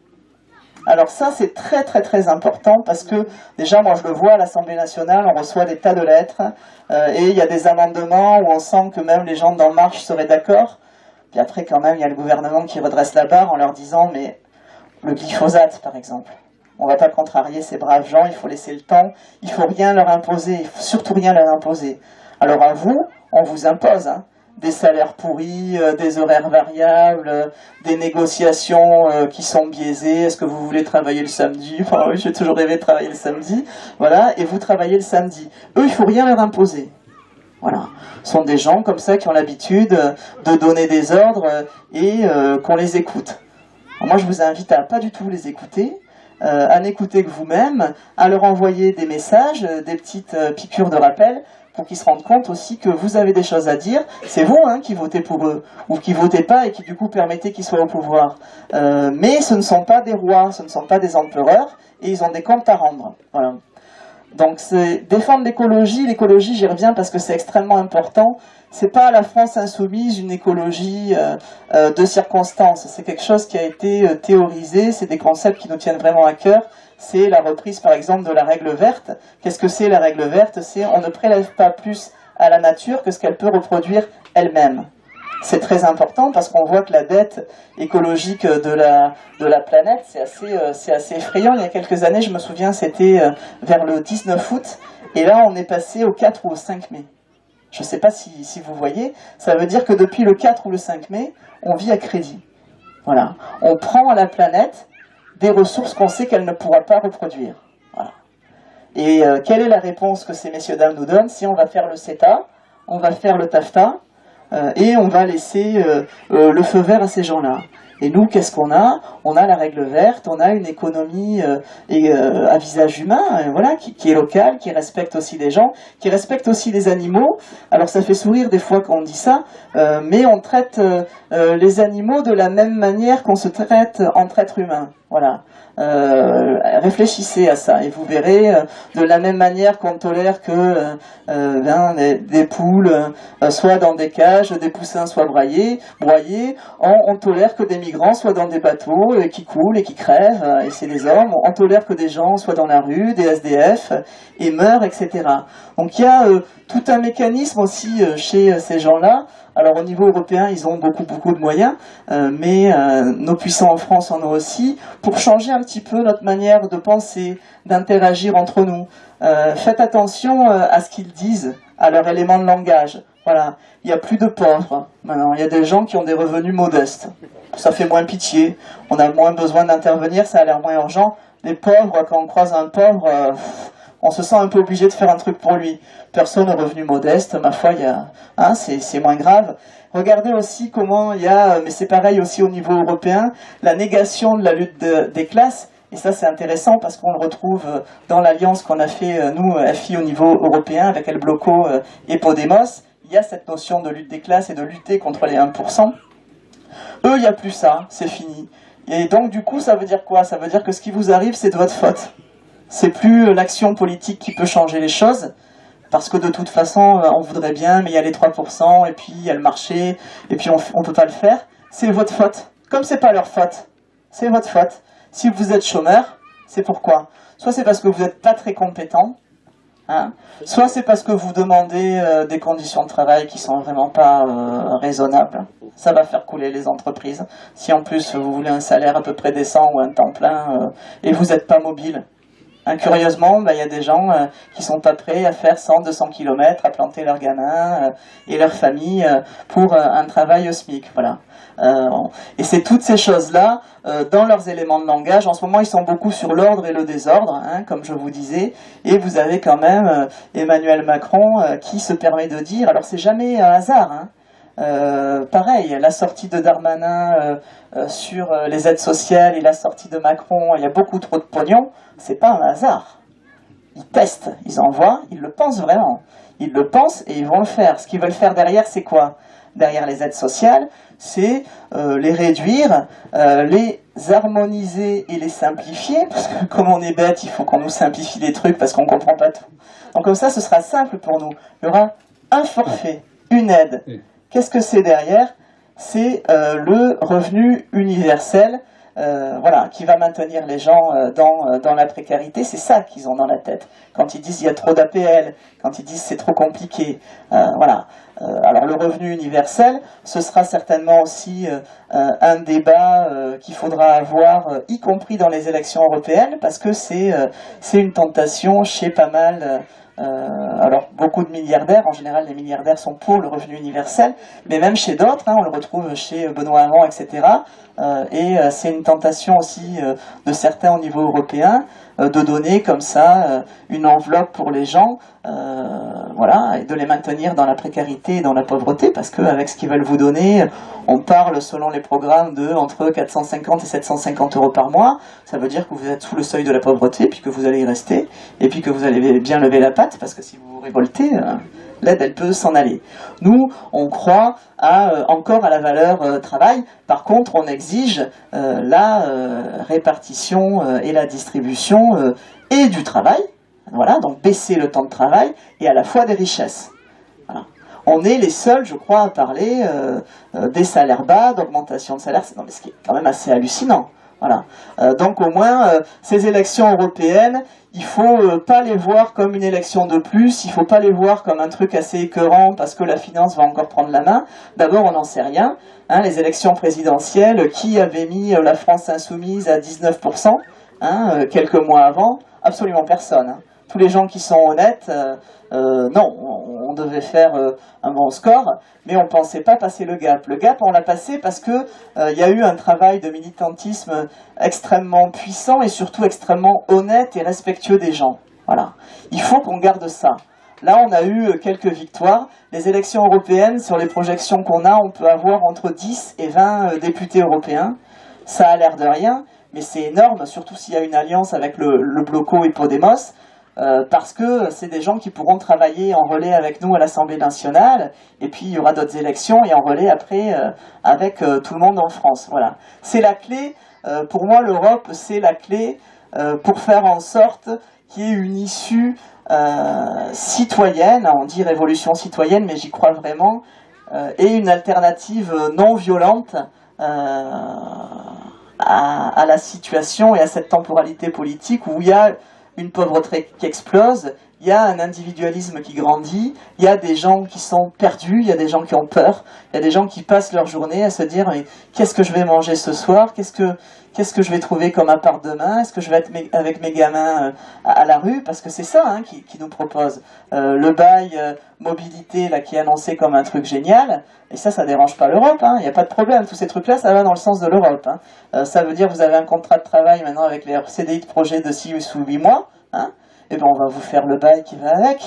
Alors ça, c'est très très très important parce que déjà, moi je le vois à l'Assemblée nationale, on reçoit des tas de lettres et il y a des amendements où on sent que même les gens d'En Marche seraient d'accord. Puis après, quand même, il y a le gouvernement qui redresse la barre en leur disant, mais le glyphosate, par exemple, on ne va pas contrarier ces braves gens, il faut laisser le temps, il ne faut rien leur imposer, il ne faut surtout rien leur imposer. Alors à vous, on vous impose, hein, des salaires pourris, des horaires variables, des négociations qui sont biaisées. Est-ce que vous voulez travailler le samedi? Enfin, oui, j'ai toujours rêvé de travailler le samedi. Voilà, et vous travaillez le samedi. Eux, il ne faut rien leur imposer. Voilà. Ce sont des gens comme ça qui ont l'habitude de donner des ordres et qu'on les écoute. Alors moi, je vous invite à pas du tout les écouter, à n'écouter que vous-même, à leur envoyer des messages, des petites piqûres de rappel, pour qu'ils se rendent compte aussi que vous avez des choses à dire. C'est vous qui votez pour eux, ou qui votez pas et qui du coup permettez qu'ils soient au pouvoir. Mais ce ne sont pas des rois, ce ne sont pas des empereurs, et ils ont des comptes à rendre. Voilà. Donc défendre l'écologie, j'y reviens parce que c'est extrêmement important. C'est pas la France insoumise, une écologie de circonstance. C'est quelque chose qui a été théorisé, c'est des concepts qui nous tiennent vraiment à cœur. C'est la reprise par exemple de la règle verte. Qu'est-ce que c'est la règle verte? C'est on ne prélève pas plus à la nature que ce qu'elle peut reproduire elle-même. C'est très important parce qu'on voit que la dette écologique de la planète, c'est assez effrayant. Il y a quelques années, je me souviens, c'était vers le 19 août, et là on est passé au 4 ou au 5 mai. Je ne sais pas si vous voyez, ça veut dire que depuis le 4 ou le 5 mai, on vit à crédit. Voilà. On prend à la planète des ressources qu'on sait qu'elle ne pourra pas reproduire. Voilà. Et quelle est la réponse que ces messieurs-dames nous donnent? Si on va faire le CETA, on va faire le TAFTA, et on va laisser le feu vert à ces gens-là. Et nous, qu'est-ce qu'on a? On a la règle verte, on a une économie à visage humain, voilà, qui est locale, qui respecte aussi les gens, qui respecte aussi les animaux. Alors ça fait sourire des fois quand on dit ça, mais on traite les animaux de la même manière qu'on se traite entre êtres humains. Voilà. Réfléchissez à ça et vous verrez de la même manière qu'on tolère que des poules soient dans des cages, des poussins soient broyés, on tolère que des migrants soient dans des bateaux qui coulent et qui crèvent, et c'est des hommes. On tolère que des gens soient dans la rue, des SDF, et meurent, etc. Donc il y a tout un mécanisme aussi chez ces gens-là. Alors au niveau européen, ils ont beaucoup de moyens, mais nos puissants en France en ont aussi, pour changer un petit peu notre manière de penser, d'interagir entre nous. Faites attention à ce qu'ils disent, à leur élément de langage. Voilà, il n'y a plus de pauvres maintenant, il y a des gens qui ont des revenus modestes. Ça fait moins pitié, on a moins besoin d'intervenir, ça a l'air moins urgent. Les pauvres, quand on croise un pauvre, on se sent un peu obligé de faire un truc pour lui. Personne aux revenus modestes, ma foi, c'est moins grave. Regardez aussi comment il y a, mais c'est pareil aussi au niveau européen, la négation de la lutte des classes. Et ça, c'est intéressant parce qu'on le retrouve dans l'alliance qu'on a fait, nous, FI, au niveau européen, avec El Bloco et Podemos. Il y a cette notion de lutte des classes et de lutter contre les 1%. Eux, il n'y a plus ça, c'est fini. Et donc, du coup, ça veut dire quoi? Ça veut dire que ce qui vous arrive, c'est de votre faute. C'est plus l'action politique qui peut changer les choses, parce que de toute façon, on voudrait bien, mais il y a les 3%, et puis il y a le marché, et puis on ne peut pas le faire. C'est votre faute. Comme c'est pas leur faute, c'est votre faute. Si vous êtes chômeur, c'est pourquoi? Soit c'est parce que vous n'êtes pas très compétent, soit c'est parce que vous demandez des conditions de travail qui sont vraiment pas raisonnables. Ça va faire couler les entreprises. Si en plus vous voulez un salaire à peu près décent ou un temps plein, et vous n'êtes pas mobile. Curieusement, il y a des gens qui sont pas prêts à faire 100-200 km, à planter leurs gamins et leur famille pour un travail au SMIC. Voilà. Et c'est toutes ces choses-là, dans leurs éléments de langage. En ce moment, ils sont beaucoup sur l'ordre et le désordre, comme je vous disais. Et vous avez quand même Emmanuel Macron qui se permet de dire, alors c'est jamais un hasard, pareil, la sortie de Darmanin sur les aides sociales et la sortie de Macron, il y a beaucoup trop de pognon, c'est pas un hasard. Ils testent, ils envoient, ils le pensent vraiment. Ils le pensent et ils vont le faire. Ce qu'ils veulent faire derrière, c'est quoi? Derrière les aides sociales, c'est les réduire, les harmoniser et les simplifier, parce que comme on est bête, il faut qu'on nous simplifie les trucs parce qu'on comprend pas tout. Donc comme ça, ce sera simple pour nous. Il y aura un forfait, une aide. Qu'est-ce que c'est derrière? C'est le revenu universel, qui va maintenir les gens dans la précarité. C'est ça qu'ils ont dans la tête. Quand ils disent il y a trop d'APL, quand ils disent c'est trop compliqué, alors le revenu universel, ce sera certainement aussi un débat qu'il faudra avoir, y compris dans les élections européennes, parce que c'est une tentation chez pas mal Alors, beaucoup de milliardaires, en général, les milliardaires sont pour le revenu universel, mais même chez d'autres, on le retrouve chez Benoît Hamon, etc. C'est une tentation aussi de certains au niveau européen, de donner comme ça une enveloppe pour les gens, voilà, et de les maintenir dans la précarité et dans la pauvreté, parce qu'avec ce qu'ils veulent vous donner, on parle selon les programmes de entre 450 et 750 euros par mois. Ça veut dire que vous êtes sous le seuil de la pauvreté, puis que vous allez y rester, et puis que vous allez bien lever la patte, parce que si vous vous révoltez, l'aide elle peut s'en aller. Nous, on croit encore à la valeur travail. Par contre, on exige la répartition et la distribution et du travail. Voilà, donc baisser le temps de travail et à la fois des richesses. Voilà. On est les seuls, je crois, à parler des salaires bas, d'augmentation de salaire, non, mais ce qui est quand même assez hallucinant. Voilà. Donc au moins, ces élections européennes, il faut pas les voir comme une élection de plus, il faut pas les voir comme un truc assez écœurant parce que la finance va encore prendre la main. D'abord, on n'en sait rien. Les élections présidentielles, qui avait mis la France insoumise à 19% quelques mois avant? Absolument personne. Tous les gens qui sont honnêtes, non, on devait faire un bon score, mais on ne pensait pas passer le gap. Le gap, on l'a passé parce que y a eu un travail de militantisme extrêmement puissant et surtout extrêmement honnête et respectueux des gens. Voilà. Il faut qu'on garde ça. Là, on a eu quelques victoires. Les élections européennes, sur les projections qu'on a, on peut avoir entre 10 et 20 députés européens. Ça a l'air de rien, mais c'est énorme, surtout s'il y a une alliance avec le Bloco et Podemos. Parce que c'est des gens qui pourront travailler en relais avec nous à l'Assemblée nationale, et puis il y aura d'autres élections, et en relais après avec tout le monde en France. Voilà. C'est la clé, pour moi l'Europe c'est la clé pour faire en sorte qu'il y ait une issue citoyenne, on dit révolution citoyenne, mais j'y crois vraiment, et une alternative non violente à la situation et à cette temporalité politique où il y a une pauvreté qui explose, il y a un individualisme qui grandit, il y a des gens qui sont perdus, il y a des gens qui ont peur, il y a des gens qui passent leur journée à se dire mais qu'est-ce que je vais manger ce soir, qu'est-ce que je vais trouver comme appart demain, est-ce que je vais être avec mes gamins à la rue, parce que c'est ça qui nous propose. Le bail mobilité là, qui est annoncé comme un truc génial, et ça dérange pas l'Europe, il n'y a pas de problème, tous ces trucs-là, ça va dans le sens de l'Europe. Ça veut dire que vous avez un contrat de travail maintenant avec les CDI de projet de 6 ou 8 mois, et ben on va vous faire le bail qui va avec.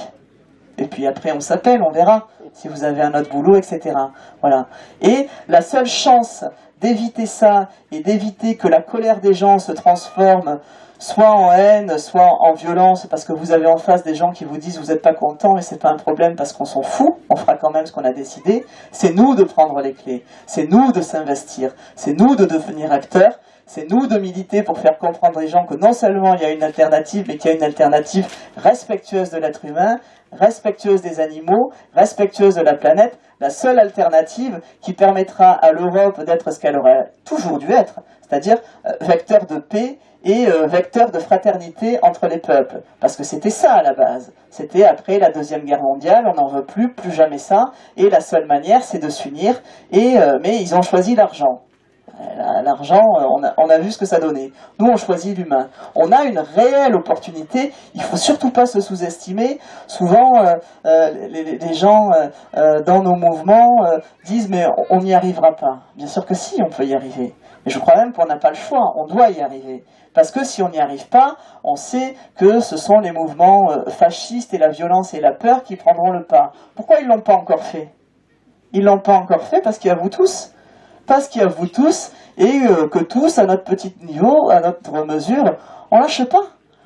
Et puis après on s'appelle, on verra si vous avez un autre boulot, etc. Voilà. Et la seule chance d'éviter ça et d'éviter que la colère des gens se transforme soit en haine, soit en violence, parce que vous avez en face des gens qui vous disent vous n'êtes pas content et c'est pas un problème parce qu'on s'en fout, on fera quand même ce qu'on a décidé. C'est nous de prendre les clés, c'est nous de s'investir, c'est nous de devenir acteurs. C'est nous de militer pour faire comprendre aux gens que non seulement il y a une alternative, mais qu'il y a une alternative respectueuse de l'être humain, respectueuse des animaux, respectueuse de la planète, la seule alternative qui permettra à l'Europe d'être ce qu'elle aurait toujours dû être, c'est-à-dire vecteur de paix et vecteur de fraternité entre les peuples. Parce que c'était ça à la base. C'était après la Deuxième Guerre mondiale, on n'en veut plus jamais ça, et la seule manière c'est de s'unir, mais ils ont choisi l'argent. L'argent, on a vu ce que ça donnait. Nous, on choisit l'humain. On a une réelle opportunité. Il ne faut surtout pas se sous-estimer. Souvent, les gens dans nos mouvements disent « mais on n'y arrivera pas ». Bien sûr que si, on peut y arriver. Mais je crois même qu'on n'a pas le choix. On doit y arriver. Parce que si on n'y arrive pas, on sait que ce sont les mouvements fascistes et la violence et la peur qui prendront le pas. Pourquoi ils ne l'ont pas encore fait? Ils ne l'ont pas encore fait parce qu'il y a vous tous. Parce qu'il y a vous tous, et que tous, à notre petit niveau, à notre mesure, on lâche pas.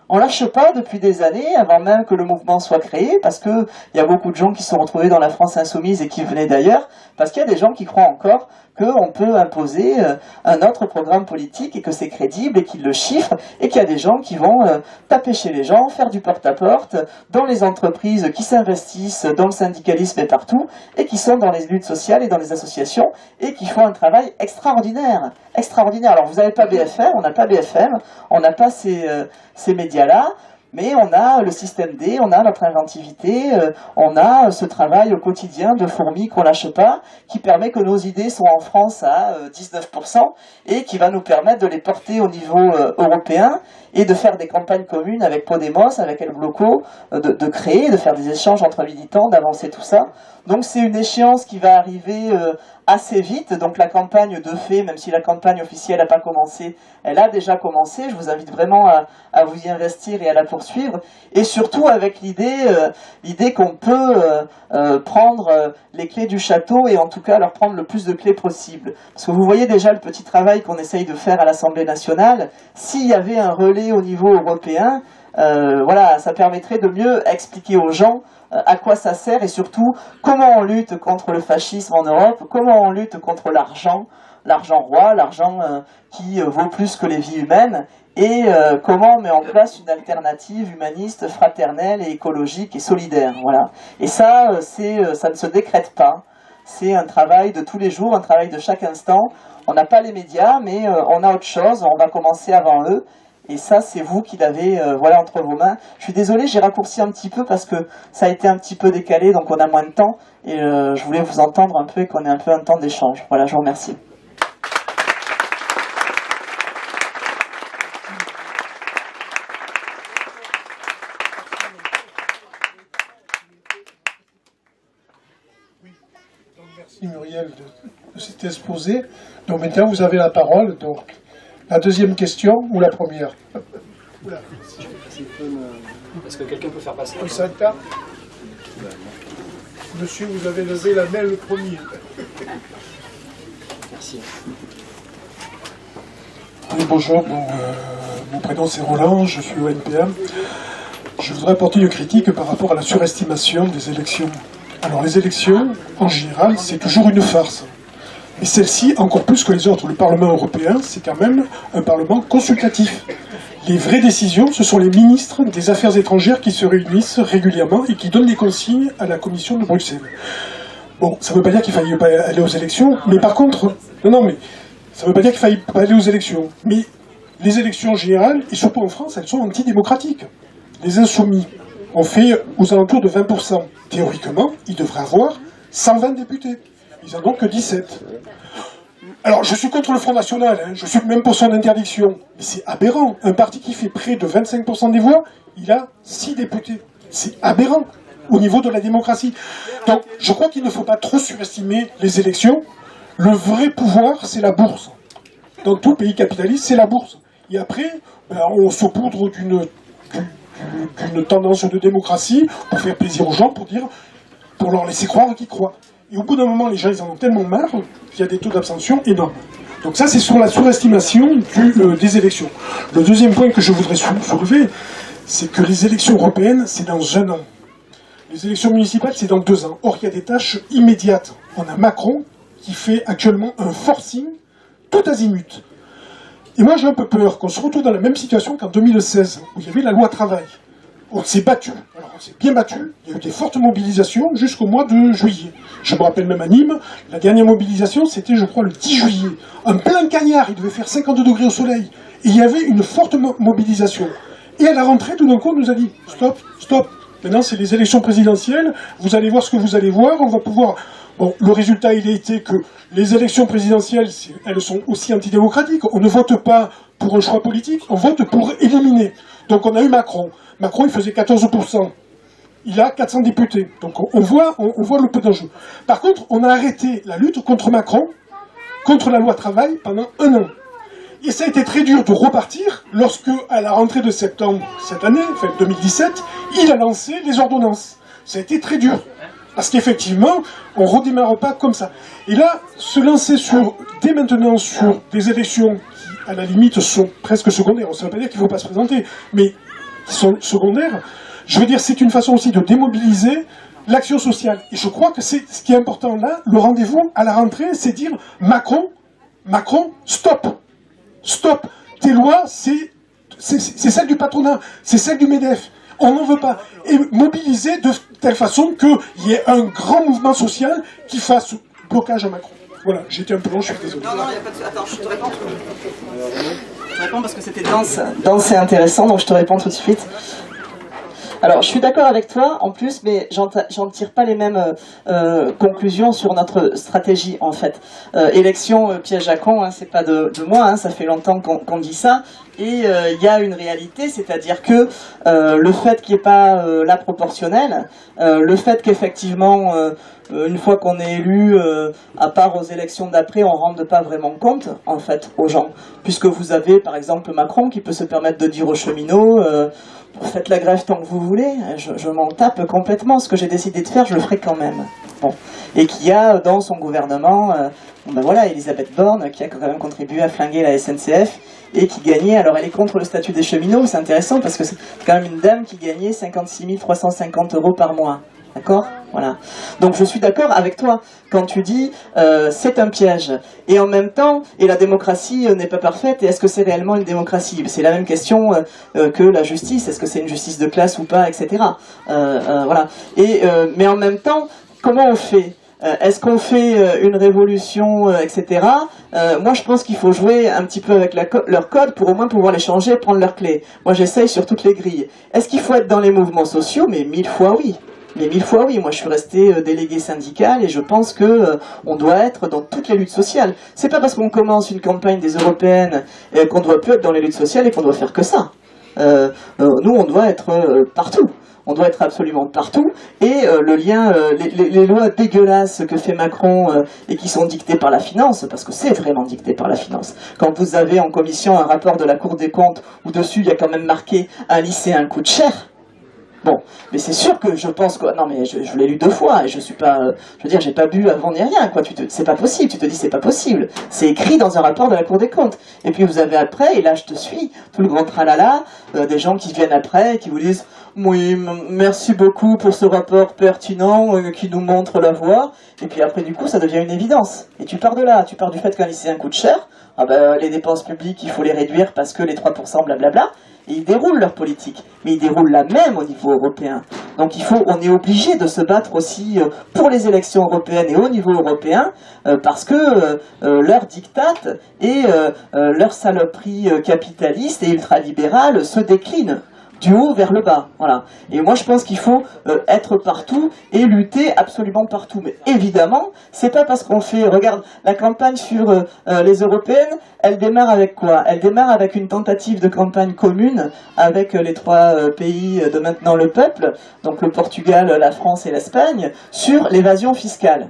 On lâche pas depuis des années, avant même que le mouvement soit créé, parce qu'il y a beaucoup de gens qui se sont retrouvés dans la France insoumise et qui venaient d'ailleurs, parce qu'il y a des gens qui croient encore qu'on peut imposer un autre programme politique et que c'est crédible et qu'ils le chiffrent, et qu'il y a des gens qui vont taper chez les gens, faire du porte-à-porte, dans les entreprises qui s'investissent dans le syndicalisme et partout, et qui sont dans les luttes sociales et dans les associations, et qui font un travail extraordinaire. Extraordinaire. Alors vous n'avez pas BFM, on n'a pas BFM, on n'a pas ces médias-là, mais on a le système D, on a notre inventivité, on a ce travail au quotidien de fourmi qu'on lâche pas, qui permet que nos idées sont en France à 19% et qui va nous permettre de les porter au niveau européen et de faire des campagnes communes avec Podemos, avec El Bloco, de créer, de faire des échanges entre militants, d'avancer tout ça. Donc c'est une échéance qui va arriver assez vite, donc la campagne de fait, même si la campagne officielle n'a pas commencé, elle a déjà commencé. Je vous invite vraiment à vous y investir et à la poursuivre, et surtout avec l'idée qu'on peut prendre les clés du château et en tout cas leur prendre le plus de clés possible. Parce que vous voyez déjà le petit travail qu'on essaye de faire à l'Assemblée nationale. S'il y avait un relais au niveau européen, voilà, ça permettrait de mieux expliquer aux gens à quoi ça sert et surtout comment on lutte contre le fascisme en Europe, comment on lutte contre l'argent roi, l'argent qui vaut plus que les vies humaines, et comment on met en place une alternative humaniste, fraternelle et écologique et solidaire. Voilà. Et ça, ça ne se décrète pas. C'est un travail de tous les jours, un travail de chaque instant. On n'a pas les médias, mais on a autre chose, on va commencer avant eux. Et ça, c'est vous qui l'avez voilà, entre vos mains. Je suis désolé, j'ai raccourci un petit peu parce que ça a été un petit peu décalé, donc on a moins de temps. Et je voulais vous entendre un peu et qu'on ait un peu un temps d'échange. Voilà, je vous remercie. Merci Muriel de cet exposé. Donc maintenant, vous avez la parole. Donc, la deuxième question ou la première? Est-ce que quelqu'un peut faire passer? Santa. Monsieur, vous avez levé la main le premier. Merci. Oui, bonjour, mon prénom c'est Roland, je suis au NPM. Je voudrais apporter une critique par rapport à la surestimation des élections. Alors les élections, en général, c'est toujours une farce. Et celle-ci, encore plus que les autres, le Parlement européen, c'est quand même un Parlement consultatif. Les vraies décisions, ce sont les ministres des Affaires étrangères qui se réunissent régulièrement et qui donnent des consignes à la Commission de Bruxelles. Bon, ça ne veut pas dire qu'il faille pas aller aux élections, mais par contre... mais ça ne veut pas dire qu'il faille pas aller aux élections. Mais les élections générales, et surtout en France, elles sont antidémocratiques. Les insoumis ont fait aux alentours de 20%. Théoriquement, ils devraient avoir 120 députés. Ils n'en ont que 17. Alors, je suis contre le Front National, je suis même pour son interdiction. Mais c'est aberrant. Un parti qui fait près de 25% des voix, il a 6 députés. C'est aberrant au niveau de la démocratie. Donc, je crois qu'il ne faut pas trop surestimer les élections. Le vrai pouvoir, c'est la bourse. Dans tout pays capitaliste, c'est la bourse. Et après, on saupoudre d'une tendance de démocratie pour faire plaisir aux gens, pour leur laisser croire qu'ils croient. Et au bout d'un moment, les gens, ils en ont tellement marre qu'il y a des taux d'abstention énormes. Donc ça, c'est sur la surestimation des élections. Le deuxième point que je voudrais soulever, c'est que les élections européennes, c'est dans 1 an. Les élections municipales, c'est dans 2 ans. Or, il y a des tâches immédiates. On a Macron qui fait actuellement un forcing tout azimut. Et moi, j'ai un peu peur qu'on se retrouve dans la même situation qu'en 2016, où il y avait la loi travail. On s'est battu. Alors, on s'est bien battu. Il y a eu des fortes mobilisations jusqu'au mois de juillet. Je me rappelle même à Nîmes, la dernière mobilisation, c'était, je crois, le 10 juillet. Un plein cagnard, il devait faire 50 degrés au soleil. Et il y avait une forte mobilisation. Et à la rentrée, tout d'un coup, on nous a dit « Stop, stop. Maintenant, c'est les élections présidentielles. Vous allez voir ce que vous allez voir. On va pouvoir... » Bon, le résultat, il a été que les élections présidentielles, elles sont aussi antidémocratiques. On ne vote pas pour un choix politique, on vote pour éliminer. Donc on a eu Macron. Macron, il faisait 14%. Il a 400 députés. Donc on voit le peu d'enjeu. Par contre, on a arrêté la lutte contre Macron, contre la loi travail, pendant 1 an. Et ça a été très dur de repartir lorsque, à la rentrée de septembre cette année, enfin 2017, il a lancé les ordonnances. Ça a été très dur. Parce qu'effectivement, on ne redémarre pas comme ça. Et là, se lancer dès maintenant sur des élections qui, à la limite, sont presque secondaires, ça ne veut pas dire qu'il ne faut pas se présenter, mais qui sont secondaires, je veux dire, c'est une façon aussi de démobiliser l'action sociale. Et je crois que c'est ce qui est important là, le rendez-vous à la rentrée, c'est dire Macron, stop. Stop. Tes lois, c'est celle du patronat, c'est celle du MEDEF. On n'en veut pas. Et mobiliser de telle façon qu'il y ait un grand mouvement social qui fasse blocage à Macron. Voilà, j'ai été un peu long, je suis désolé. Non, il n'y a pas de... Attends, je te réponds. Je te réponds parce que c'était dense et intéressant, donc je te réponds tout de suite. Alors, je suis d'accord avec toi, en plus, mais j'en tire pas les mêmes conclusions sur notre stratégie, en fait. Élection piège à con, hein, c'est pas de moi, hein, ça fait longtemps qu'on dit ça. Et il y a une réalité, c'est-à-dire que le fait qu'il n'y ait pas la proportionnelle, le fait qu'effectivement, une fois qu'on est élu, à part aux élections d'après, on ne rende pas vraiment compte, en fait, aux gens. Puisque vous avez, par exemple, Macron qui peut se permettre de dire aux cheminots faites la grève tant que vous voulez, je m'en tape complètement, ce que j'ai décidé de faire, je le ferai quand même. Bon. Et qu'il y a dans son gouvernement, ben voilà, Elisabeth Borne, qui a quand même contribué à flinguer la SNCF, et qui gagnait, alors elle est contre le statut des cheminots, c'est intéressant, parce que c'est quand même une dame qui gagnait 56 350 € par mois. D'accord ? Voilà. Donc je suis d'accord avec toi quand tu dis c'est un piège. Et en même temps, et la démocratie n'est pas parfaite, et est-ce que c'est réellement une démocratie ? C'est la même question que la justice, est-ce que c'est une justice de classe ou pas, etc. Voilà. Mais en même temps, comment on fait ? Est-ce qu'on fait une révolution, etc. Moi, je pense qu'il faut jouer un petit peu avec leur code pour au moins pouvoir les changer, prendre leurs clés. Moi, j'essaye sur toutes les grilles. Est-ce qu'il faut être dans les mouvements sociaux ? Mais 1000 fois oui. Mais 1000 fois oui, moi je suis resté délégué syndical et je pense que on doit être dans toutes les luttes sociales. C'est pas parce qu'on commence une campagne des européennes qu'on doit plus être dans les luttes sociales et qu'on doit faire que ça. Nous on doit être partout. On doit être absolument partout. Et le lien, les lois dégueulasses que fait Macron et qui sont dictées par la finance, parce que c'est vraiment dicté par la finance. Quand vous avez en commission un rapport de la Cour des comptes où dessus il y a quand même marqué un lycéen coûte cher. Bon, mais c'est sûr que je pense que... Non, mais je l'ai lu 2 fois, et je suis pas... je veux dire, j'ai pas bu avant ni rien, quoi. C'est pas possible, tu te dis c'est pas possible. C'est écrit dans un rapport de la Cour des comptes. Et puis vous avez après, et là je te suis, tout le grand tralala, des gens qui viennent après, et qui vous disent « Oui, merci beaucoup pour ce rapport pertinent qui nous montre la voie. » Et puis après, du coup, ça devient une évidence. Et tu pars de là, tu pars du fait qu'un lycéen coûte cher, ah ben, les dépenses publiques, il faut les réduire parce que les 3%, blablabla. Et ils déroulent leur politique, mais ils déroulent la même au niveau européen. Donc on est obligé de se battre aussi pour les élections européennes et au niveau européen, parce que leur diktat et leur saloperie capitaliste et ultralibérale se déclinent du haut vers le bas. Voilà. Et moi je pense qu'il faut être partout et lutter absolument partout. Mais évidemment, c'est pas parce qu'on fait... Regarde, la campagne sur les européennes, elle démarre avec quoi ? Elle démarre avec une tentative de campagne commune avec les 3 pays de Maintenant le Peuple, donc le Portugal, la France et l'Espagne, sur l'évasion fiscale.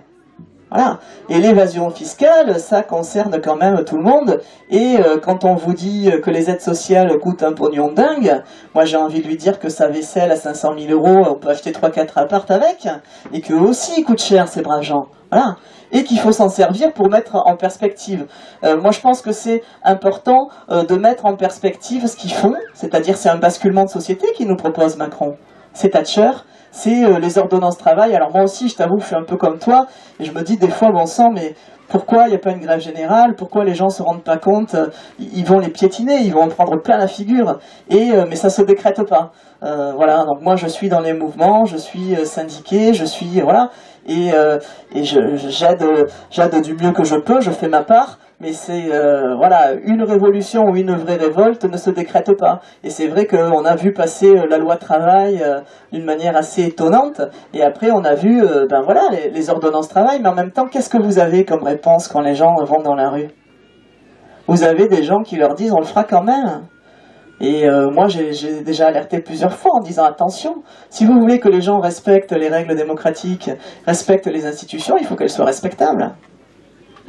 Voilà. Et l'évasion fiscale, ça concerne quand même tout le monde. Et quand on vous dit que les aides sociales coûtent un pognon dingue, moi j'ai envie de lui dire que sa vaisselle à 500 000 €, on peut acheter 3-4 apparts avec, et qu'eux aussi ils coûtent cher ces braves gens. Voilà. Et qu'il faut s'en servir pour mettre en perspective. Moi je pense que c'est important de mettre en perspective ce qu'ils font, c'est-à-dire c'est un basculement de société qui nous propose Macron. C'est Thatcher. C'est les ordonnances travail. Alors moi aussi, je t'avoue, je suis un peu comme toi, et je me dis des fois, bon sang, mais pourquoi il n'y a pas une grève générale ? Pourquoi les gens ne se rendent pas compte ? Ils vont les piétiner, ils vont en prendre plein la figure, mais ça ne se décrète pas. Voilà, donc moi je suis dans les mouvements, je suis syndiqué, je suis... Voilà, et j'aide du mieux que je peux, je fais ma part. Mais c'est, voilà, une révolution ou une vraie révolte ne se décrète pas. Et c'est vrai qu'on a vu passer la loi travail d'une manière assez étonnante, et après on a vu, ben voilà, les ordonnances travail, mais en même temps, qu'est-ce que vous avez comme réponse quand les gens vont dans la rue ? Vous avez des gens qui leur disent « on le fera quand même ». Et moi j'ai déjà alerté plusieurs fois en disant « attention, si vous voulez que les gens respectent les règles démocratiques, respectent les institutions, il faut qu'elles soient respectables ».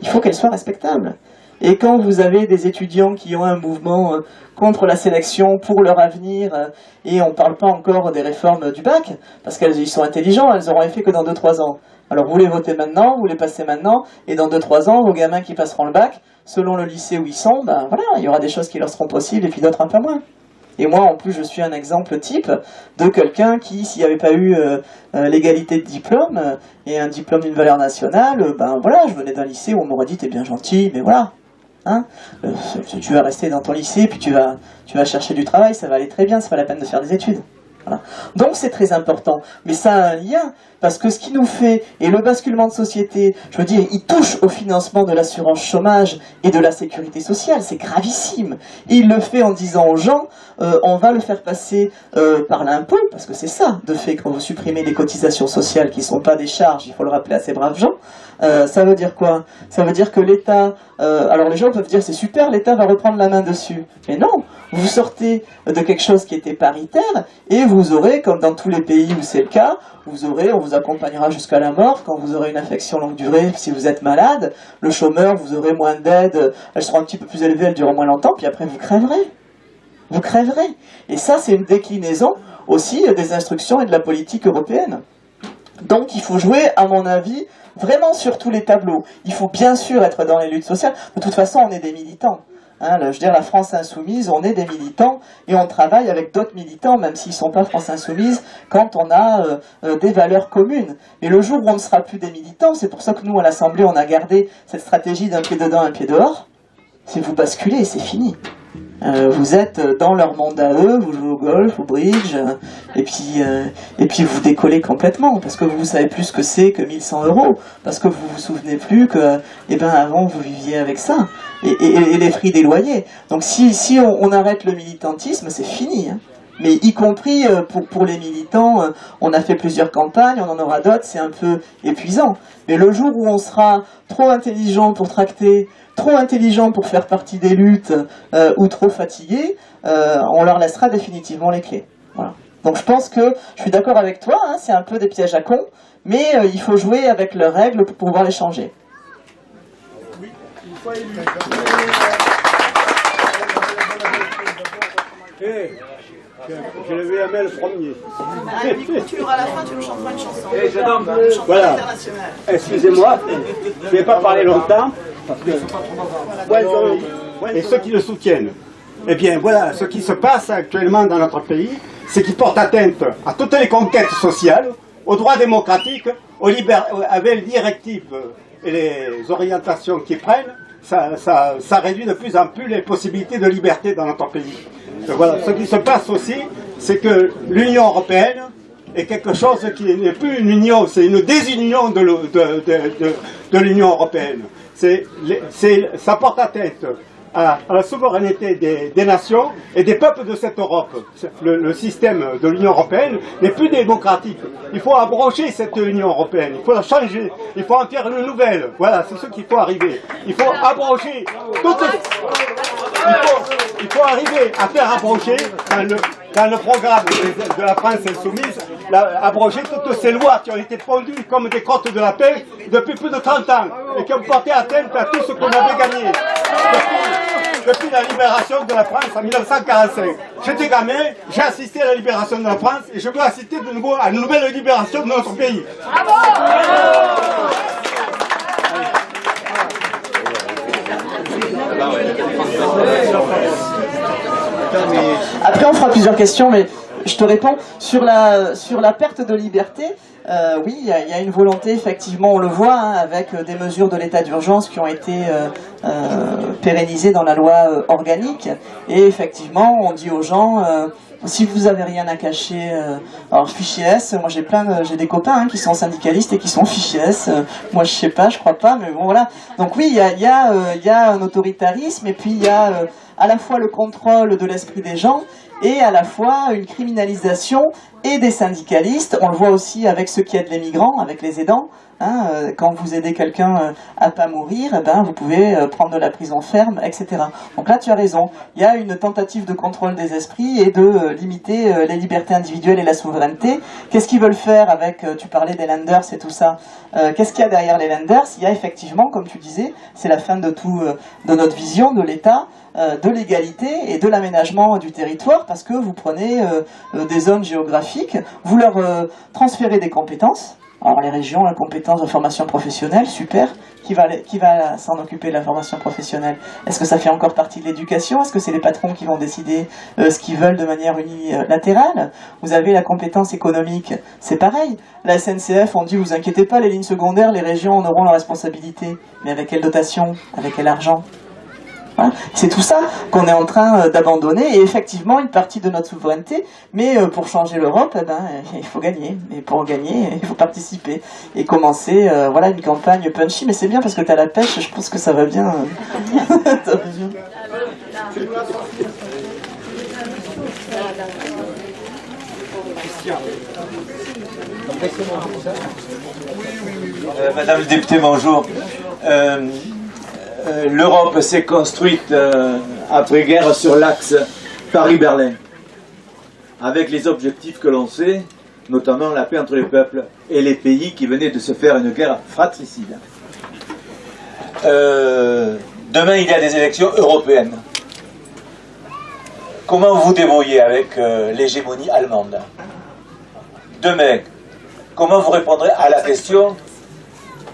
Il faut qu'elle soit respectable. Et quand vous avez des étudiants qui ont un mouvement contre la sélection, pour leur avenir, et on ne parle pas encore des réformes du bac, parce qu'ils sont intelligents, elles n'auront effet que dans 2-3 ans. Alors vous les votez maintenant, vous les passez maintenant, et dans 2-3 ans, vos gamins qui passeront le bac, selon le lycée où ils sont, ben voilà, il y aura des choses qui leur seront possibles, et puis d'autres un peu moins. Et moi, en plus, je suis un exemple type de quelqu'un qui, s'il n'y avait pas eu l'égalité de diplôme et un diplôme d'une valeur nationale, ben voilà, je venais d'un lycée où on m'aurait dit « t'es bien gentil, mais voilà, hein, tu vas rester dans ton lycée, puis tu vas chercher du travail, ça va aller très bien, c'est pas la peine de faire des études. » Voilà. Donc c'est très important, mais ça a un lien, parce que ce qui nous fait, et le basculement de société, je veux dire, il touche au financement de l'assurance chômage et de la sécurité sociale, c'est gravissime. Et il le fait en disant aux gens, on va le faire passer par l'impôt, parce que c'est ça, de fait, quand vous supprimez des cotisations sociales qui ne sont pas des charges, il faut le rappeler à ces braves gens. Ça veut dire quoi? Ça veut dire que l'État, alors les gens peuvent dire c'est super, l'État va reprendre la main dessus. Mais non, vous sortez de quelque chose qui était paritaire et vous aurez, comme dans tous les pays où c'est le cas, on vous accompagnera jusqu'à la mort quand vous aurez une affection longue durée, si vous êtes malade, le chômeur, vous aurez moins d'aide, elles seront un petit peu plus élevées, elles dureront moins longtemps, puis après vous crèverez. Vous crèverez. Et ça, c'est une déclinaison aussi des instructions et de la politique européenne. Donc il faut jouer, à mon avis, vraiment sur tous les tableaux. Il faut bien sûr être dans les luttes sociales. De toute façon, on est des militants. Hein, je veux dire, la France Insoumise, on est des militants et on travaille avec d'autres militants, même s'ils ne sont pas France Insoumise, quand on a des valeurs communes. Et le jour où on ne sera plus des militants, c'est pour ça que nous, à l'Assemblée, on a gardé cette stratégie d'un pied dedans, un pied dehors. C'est vous basculez, c'est fini. Vous êtes dans leur monde à eux, vous jouez au golf, au bridge, et puis vous décollez complètement, parce que vous savez plus ce que c'est que 1100 €, parce que vous vous souvenez plus que, avant vous viviez avec ça, et les prix des loyers. Donc si on arrête le militantisme, c'est fini, hein. Mais y compris pour les militants, on a fait plusieurs campagnes, on en aura d'autres, c'est un peu épuisant. Mais le jour où on sera trop intelligent pour tracter, trop intelligent pour faire partie des luttes, ou trop fatigué, on leur laissera définitivement les clés. Voilà. Donc je pense que, je suis d'accord avec toi, hein, c'est un peu des pièges à cons, mais il faut jouer avec leurs règles pour pouvoir les changer. Oui, une fois élu. Je l'avais à le premier. Tu l'auras à la fin, tu nous chanteras une chanson. Voilà. Excusez-moi, je ne vais pas parler longtemps. Parce que, et ceux qui le soutiennent. Eh bien, voilà, ce qui se passe actuellement dans notre pays, c'est qu'ils portent atteinte à toutes les conquêtes sociales, aux droits démocratiques, avec les directives et les orientations qu'ils prennent. Ça réduit de plus en plus les possibilités de liberté dans notre pays. Donc voilà, ce qui se passe aussi, c'est que l'Union européenne est quelque chose qui n'est plus une union, c'est une désunion de l'Union européenne. Ça porte atteinte à la souveraineté des nations et des peuples de cette Europe. Le système de l'Union européenne n'est plus démocratique. Il faut abroger cette Union européenne, il faut la changer, il faut en faire une nouvelle. Voilà, c'est ce qu'il faut arriver. Il faut abroger il faut arriver à faire abroger dans le programme de la France Insoumise, abroger toutes ces lois qui ont été pondues comme des crottes de lapin depuis plus de 30 ans et qui ont porté atteinte à tout ce qu'on avait gagné depuis la libération de la France en 1945. J'étais gamin, j'ai assisté à la libération de la France et je veux assister de nouveau à une nouvelle libération de notre pays. Après on fera plusieurs questions, mais je te réponds. Sur la perte de liberté, oui, il y a une volonté, effectivement, on le voit, hein, avec des mesures de l'état d'urgence qui ont été pérennisées dans la loi organique. Et effectivement, on dit aux gens, si vous avez rien à cacher, alors fichier S, moi j'ai des copains, hein, qui sont syndicalistes et qui sont fichier S. Moi je sais pas, je crois pas, mais bon voilà. Donc oui, il y a un autoritarisme, et puis il y a à la fois le contrôle de l'esprit des gens et à la fois une criminalisation et des syndicalistes. On le voit aussi avec ceux qui aident les migrants, avec les aidants. Hein, quand vous aidez quelqu'un à pas mourir, vous pouvez prendre de la prison ferme, etc. Donc là, tu as raison. Il y a une tentative de contrôle des esprits et de limiter les libertés individuelles et la souveraineté. Qu'est-ce qu'ils veulent faire avec, tu parlais des lenders et tout ça. Qu'est-ce qu'il y a derrière les lenders? Il y a effectivement, comme tu disais, c'est la fin de tout, de notre vision de l'État, de l'égalité et de l'aménagement du territoire, parce que vous prenez des zones géographiques, vous leur transférez des compétences. Alors les régions, la compétence de formation professionnelle, super. Qui va s'en occuper de la formation professionnelle? Est-ce que ça fait encore partie de l'éducation? Est-ce que c'est les patrons qui vont décider ce qu'ils veulent de manière unilatérale? Vous avez la compétence économique, c'est pareil. La SNCF, on dit, vous inquiétez pas, les lignes secondaires, les régions en auront la responsabilité. Mais avec quelle dotation? Avec quel argent? Voilà. C'est tout ça qu'on est en train d'abandonner, et effectivement une partie de notre souveraineté, mais pour changer l'Europe, eh ben, il faut gagner, et pour gagner, il faut participer, et commencer voilà, une campagne punchy, mais c'est bien parce que tu as la pêche, je pense que ça va bien. Ça va bien. Madame le député, bonjour. L'Europe s'est construite après-guerre sur l'axe Paris-Berlin, avec les objectifs que l'on sait, notamment la paix entre les peuples et les pays qui venaient de se faire une guerre fratricide. Demain, il y a des élections européennes. Comment vous vous débrouillez avec l'hégémonie allemande? Demain, comment vous répondrez à la question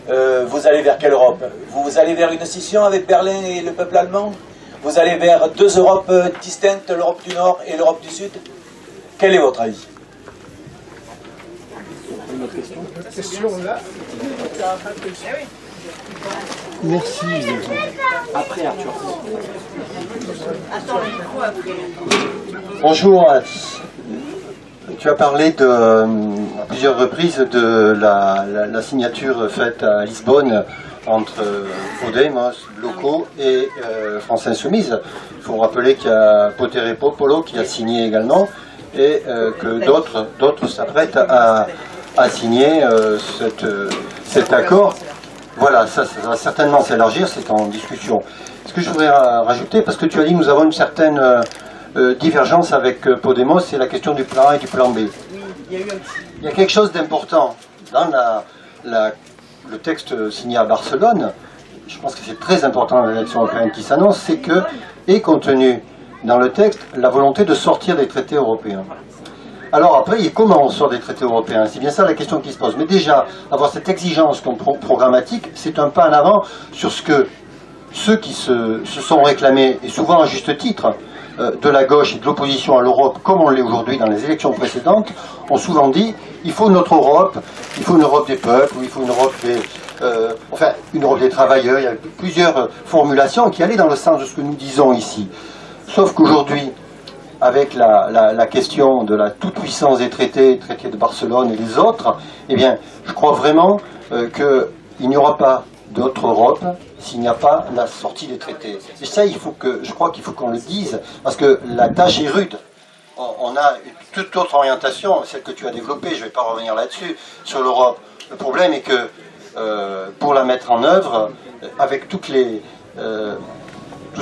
vous allez vers quelle Europe? Vous allez vers une scission avec Berlin et le peuple allemand? Vous allez vers deux Europes distinctes, l'Europe du Nord et l'Europe du Sud? Quel est votre avis? Une autre question? La question là. Merci. Après Arthur. Bonjour. Tu as parlé à plusieurs reprises de la signature faite à Lisbonne entre Podemos, Bloco et France Insoumise. Il faut rappeler qu'il y a Potere Popolo qui a signé également et que d'autres s'apprêtent à signer cet accord. Voilà, ça va certainement s'élargir, c'est en discussion. Ce que je voudrais rajouter, parce que tu as dit que nous avons une certaine divergence avec Podemos, c'est la question du plan A et du plan B. Il y a quelque chose d'important dans le texte signé à Barcelone. Je pense que c'est très important dans l'élection européenne qui s'annonce, c'est que est contenu dans le texte la volonté de sortir des traités européens. Alors après, comment on sort des traités européens? C'est bien ça la question qui se pose. Mais déjà, avoir cette exigence programmatique, c'est un pas en avant sur ce que ceux qui se sont réclamés, et souvent à juste titre, de la gauche et de l'opposition à l'Europe, comme on l'est aujourd'hui dans les élections précédentes, ont souvent dit il faut notre Europe, il faut une Europe des peuples, ou il faut une Europe une Europe des travailleurs. Il y a plusieurs formulations qui allaient dans le sens de ce que nous disons ici. Sauf qu'aujourd'hui, avec la question de la toute-puissance des traités, traité de Barcelone et les autres, eh bien, je crois vraiment qu'il n'y aura pas d'autre Europe s'il n'y a pas la sortie des traités. Et ça, je crois qu'il faut qu'on le dise, parce que la tâche est rude. On a une toute autre orientation, celle que tu as développée, je ne vais pas revenir là-dessus, sur l'Europe. Le problème est que pour la mettre en œuvre, avec tout ce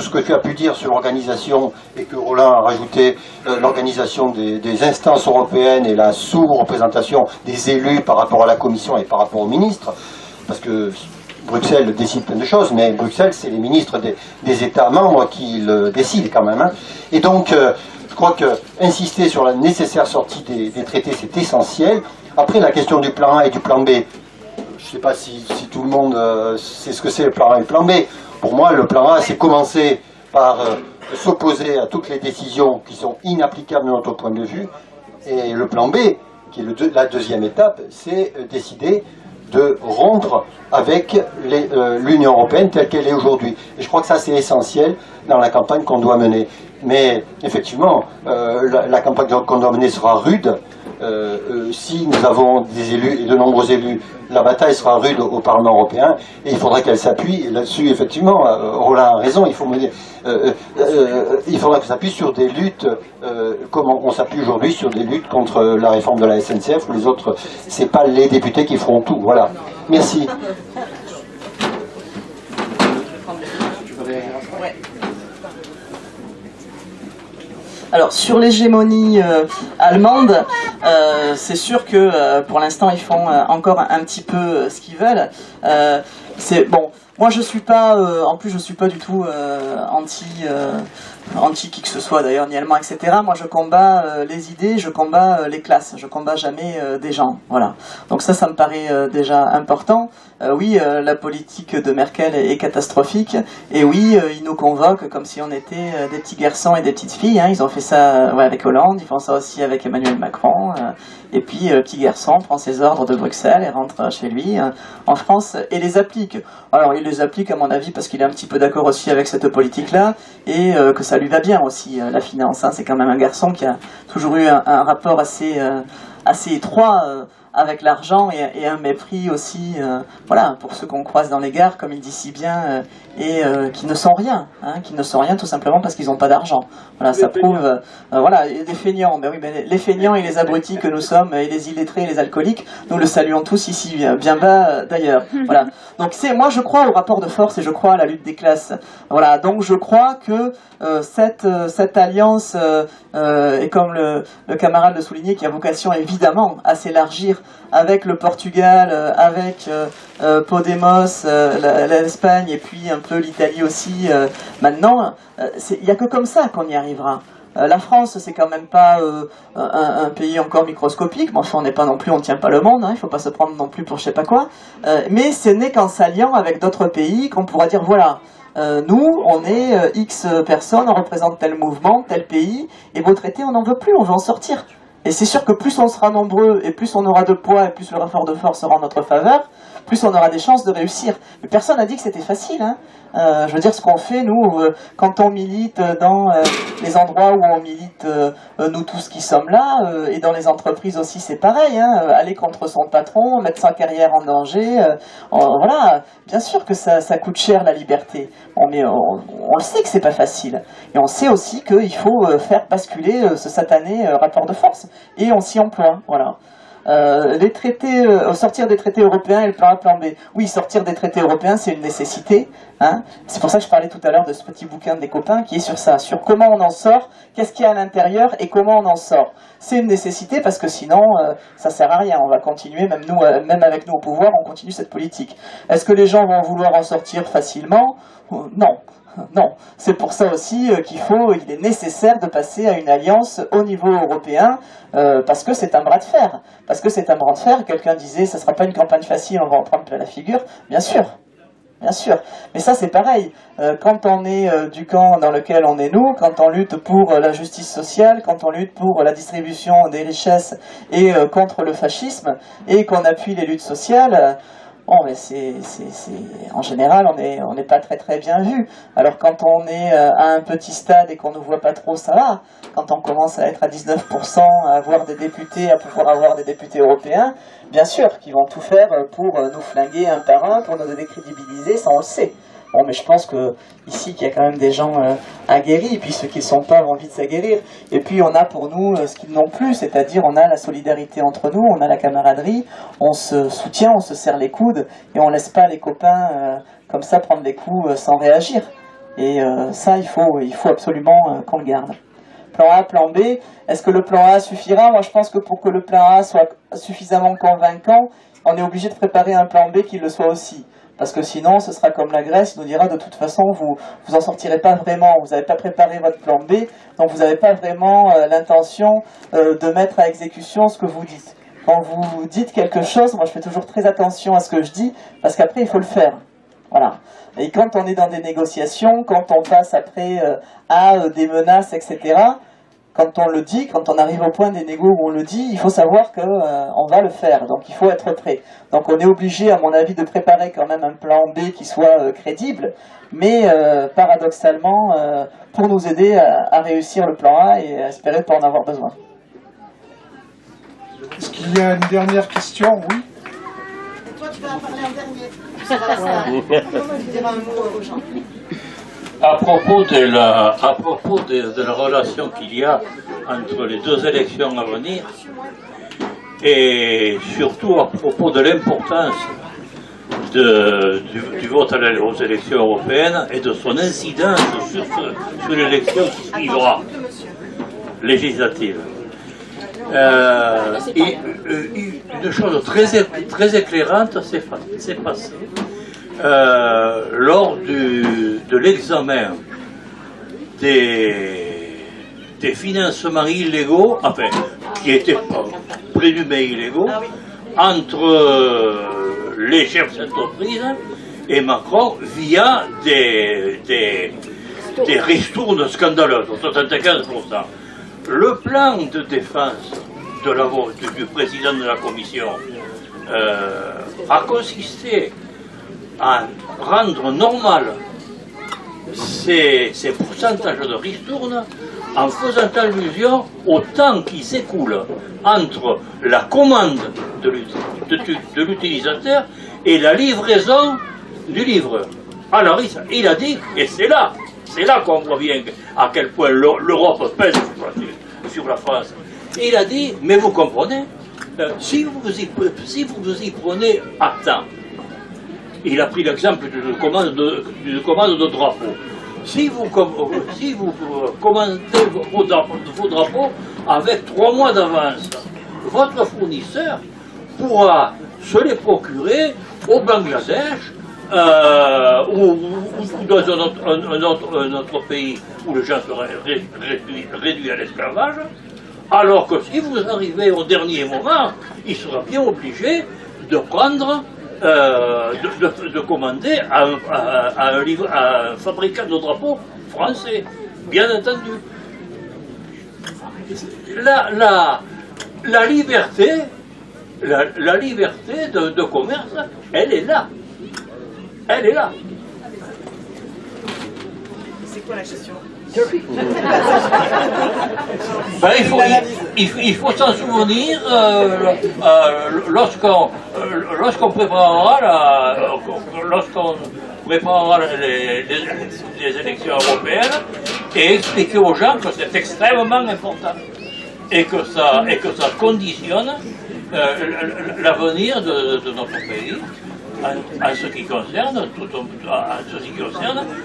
que tu as pu dire sur l'organisation, et que Roland a rajouté, l'organisation des instances européennes et la sous-représentation des élus par rapport à la Commission et par rapport aux ministres, parce que Bruxelles décide plein de choses, mais Bruxelles, c'est les ministres des États membres qui le décident quand même. Hein. Et donc, je crois qu'insister sur la nécessaire sortie des traités, c'est essentiel. Après, la question du plan A et du plan B, je ne sais pas si tout le monde sait ce que c'est le plan A et le plan B. Pour moi, le plan A, c'est commencer par s'opposer à toutes les décisions qui sont inapplicables de notre point de vue. Et le plan B, qui est la deuxième étape, c'est décider de rompre avec l'Union européenne telle qu'elle est aujourd'hui. Et je crois que ça, c'est essentiel dans la campagne qu'on doit mener. Mais effectivement, la campagne qu'on doit mener sera rude. Si nous avons des élus, et de nombreux élus, la bataille sera rude au Parlement européen, et il faudrait qu'elle s'appuie là-dessus, effectivement, Roland a raison, il faudra que ça s'appuie sur des luttes, comme on s'appuie aujourd'hui sur des luttes contre la réforme de la SNCF, ou les autres, c'est pas les députés qui feront tout, voilà. Merci. Alors, sur l'hégémonie allemande, c'est sûr que pour l'instant, ils font encore un petit peu ce qu'ils veulent. C'est bon. Moi, je suis pas, en plus, je suis pas du tout anti qui que ce soit d'ailleurs, ni allemand, etc. Moi, je combats les idées, je combats les classes, je combats jamais des gens. Voilà. Donc ça me paraît déjà important. Oui, la politique de Merkel est catastrophique, et oui, ils nous convoquent comme si on était des petits garçons et des petites filles. Hein. Ils ont fait ça avec Hollande, ils font ça aussi avec Emmanuel Macron. Et puis, petit garçon prend ses ordres de Bruxelles et rentre chez lui en France et les applique. Alors, il les applique à mon avis parce qu'il est un petit peu d'accord aussi avec cette politique-là et que ça lui va bien aussi, la finance. Hein. C'est quand même un garçon qui a toujours eu un rapport assez étroit avec l'argent et un mépris aussi, voilà, pour ceux qu'on croise dans les gares, comme il dit si bien, et qui ne sont rien, hein, qui ne sont rien tout simplement parce qu'ils n'ont pas d'argent. Voilà, ça prouve, voilà, des feignants, ben oui, mais les feignants et les abrutis que nous sommes, et les illettrés et les alcooliques, nous le saluons tous ici, bien bas d'ailleurs. Voilà. Donc moi je crois au rapport de force et je crois à la lutte des classes. Voilà, donc je crois que cette alliance, et comme le camarade le soulignait, qui a vocation évidemment à s'élargir avec le Portugal, avec Podemos, l'Espagne et puis un peu l'Italie aussi maintenant, il n'y a que comme ça qu'on y arrivera. La France, c'est quand même pas un pays encore microscopique, mais enfin on n'est pas non plus, on ne tient pas le monde, hein, il ne faut pas se prendre non plus pour je sais pas quoi, mais ce n'est qu'en s'alliant avec d'autres pays qu'on pourra dire voilà, nous, on est X personnes, on représente tel mouvement, tel pays, et vos traités, on n'en veut plus, on veut en sortir. Et c'est sûr que plus on sera nombreux, et plus on aura de poids, et plus le rapport de force sera en notre faveur, plus on aura des chances de réussir. Mais personne n'a dit que c'était facile, hein. Je veux dire, ce qu'on fait, nous, quand on milite dans les endroits où on milite, nous tous qui sommes là, et dans les entreprises aussi, c'est pareil, hein, aller contre son patron, mettre sa carrière en danger, voilà, bien sûr que ça coûte cher la liberté. Bon, mais on le sait que c'est pas facile. Et on sait aussi qu'il faut faire basculer ce satané rapport de force. Et on s'y emploie, voilà. Les traités, sortir des traités européens et le plan A, plan B. Oui, sortir des traités européens, c'est une nécessité. Hein. C'est pour ça que je parlais tout à l'heure de ce petit bouquin des copains qui est sur ça, sur comment on en sort, qu'est-ce qu'il y a à l'intérieur et comment on en sort. C'est une nécessité parce que sinon, ça sert à rien. On va continuer, même nous, même avec nous au pouvoir, on continue cette politique. Est-ce que les gens vont vouloir en sortir facilement ? Non. Non, c'est pour ça aussi qu'il est nécessaire de passer à une alliance au niveau européen, parce que c'est un bras de fer. Parce que c'est un bras de fer, quelqu'un disait, ça ne sera pas une campagne facile, on va en prendre plein la figure. Bien sûr, bien sûr. Mais ça c'est pareil, quand on est du camp dans lequel on est nous, quand on lutte pour la justice sociale, quand on lutte pour la distribution des richesses et contre le fascisme, et qu'on appuie les luttes sociales, bon, mais en général, on n'est pas très très bien vu. Alors quand on est à un petit stade et qu'on ne voit pas trop, ça va. Quand on commence à être à 19%, à avoir des députés, à pouvoir avoir des députés européens, bien sûr qu'ils vont tout faire pour nous flinguer un par un, pour nous décrédibiliser, ça on le sait. Bon, mais je pense que ici, qu'il y a quand même des gens aguerris, et puis ceux qui ne sont pas ont envie de s'aguerrir. Et puis on a pour nous ce qu'ils n'ont plus, c'est-à-dire on a la solidarité entre nous, on a la camaraderie, on se soutient, on se serre les coudes, et on ne laisse pas les copains comme ça prendre des coups sans réagir. Et ça, il faut absolument qu'on le garde. Plan A, plan B, est-ce que le plan A suffira? Moi je pense que pour que le plan A soit suffisamment convaincant, on est obligé de préparer un plan B qui le soit aussi. Parce que sinon, ce sera comme la Grèce, il nous dira de toute façon, vous en sortirez pas vraiment, vous n'avez pas préparé votre plan B, donc vous n'avez pas vraiment l'intention de mettre à exécution ce que vous dites. Quand vous dites quelque chose, moi je fais toujours très attention à ce que je dis, parce qu'après il faut le faire. Voilà. Et quand on est dans des négociations, quand on passe après à des menaces, etc., quand on le dit, quand on arrive au point des négos où on le dit, il faut savoir qu'on va le faire, donc il faut être prêt. Donc on est obligé, à mon avis, de préparer quand même un plan B qui soit crédible, mais paradoxalement, pour nous aider à réussir le plan A et à espérer ne pas en avoir besoin. Est-ce qu'il y a une dernière question? Oui. Toi, tu vas en parler en dernier. Ça va dire un mot aux gens. À propos de la relation qu'il y a entre les deux élections à venir, et surtout à propos de l'importance du vote aux élections européennes et de son incidence sur l'élection qui suivra, législative. Et une chose très éclairante s'est passée. Lors de l'examen des financements illégaux, enfin, qui étaient présumés illégaux, entre les chefs d'entreprise et Macron via des ristournes scandaleuses, 75%. Le plan de défense du président de la Commission a consisté à rendre normal ces pourcentages de ristourne en faisant allusion au temps qui s'écoule entre la commande de l'utilisateur et la livraison du livreur. Alors il a dit, et c'est là qu'on voit bien à quel point l'Europe pèse sur la France. Et il a dit, mais vous comprenez, si vous vous y prenez à temps, il a pris l'exemple d'une commande de drapeau. Si vous commandez vos drapeaux avec 3 mois d'avance, votre fournisseur pourra se les procurer au Bangladesh ou dans un autre pays où les gens seraient réduits à l'esclavage, alors que si vous arrivez au dernier moment, il sera bien obligé de prendre, de commander à un fabricant de drapeaux français, bien entendu. La liberté de commerce, elle est là. Elle est là. C'est quoi la question? Ben, il faut s'en souvenir lorsqu'on préparera les élections européennes et expliquer aux gens que c'est extrêmement important et que ça conditionne l'avenir de notre pays. En ce qui concerne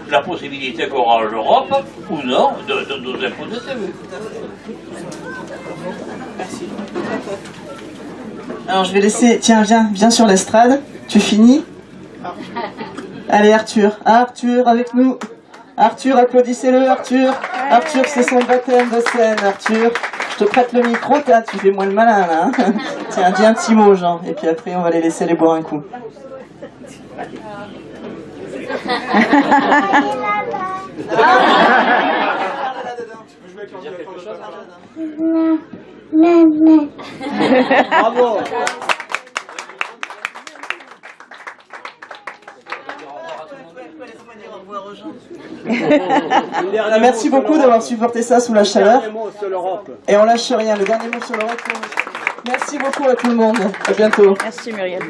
la possibilité qu'aura l'Europe ou non de nous imposer ses vues. Merci. Alors je vais laisser, tiens, viens sur l'estrade, tu finis? Allez Arthur, Arthur avec nous. Arthur, applaudissez-le, Arthur, c'est son baptême de scène, Arthur. Je te prête le micro, tu fais moins le malin là. Hein. Tiens, dis un petit mot, Jean, et puis après on va les laisser aller boire un coup. Bravo. Merci beaucoup d'avoir supporté ça sous la chaleur. Et on lâche rien, le dernier mot sur l'Europe. Merci beaucoup à tout le monde, à bientôt. Merci Muriel.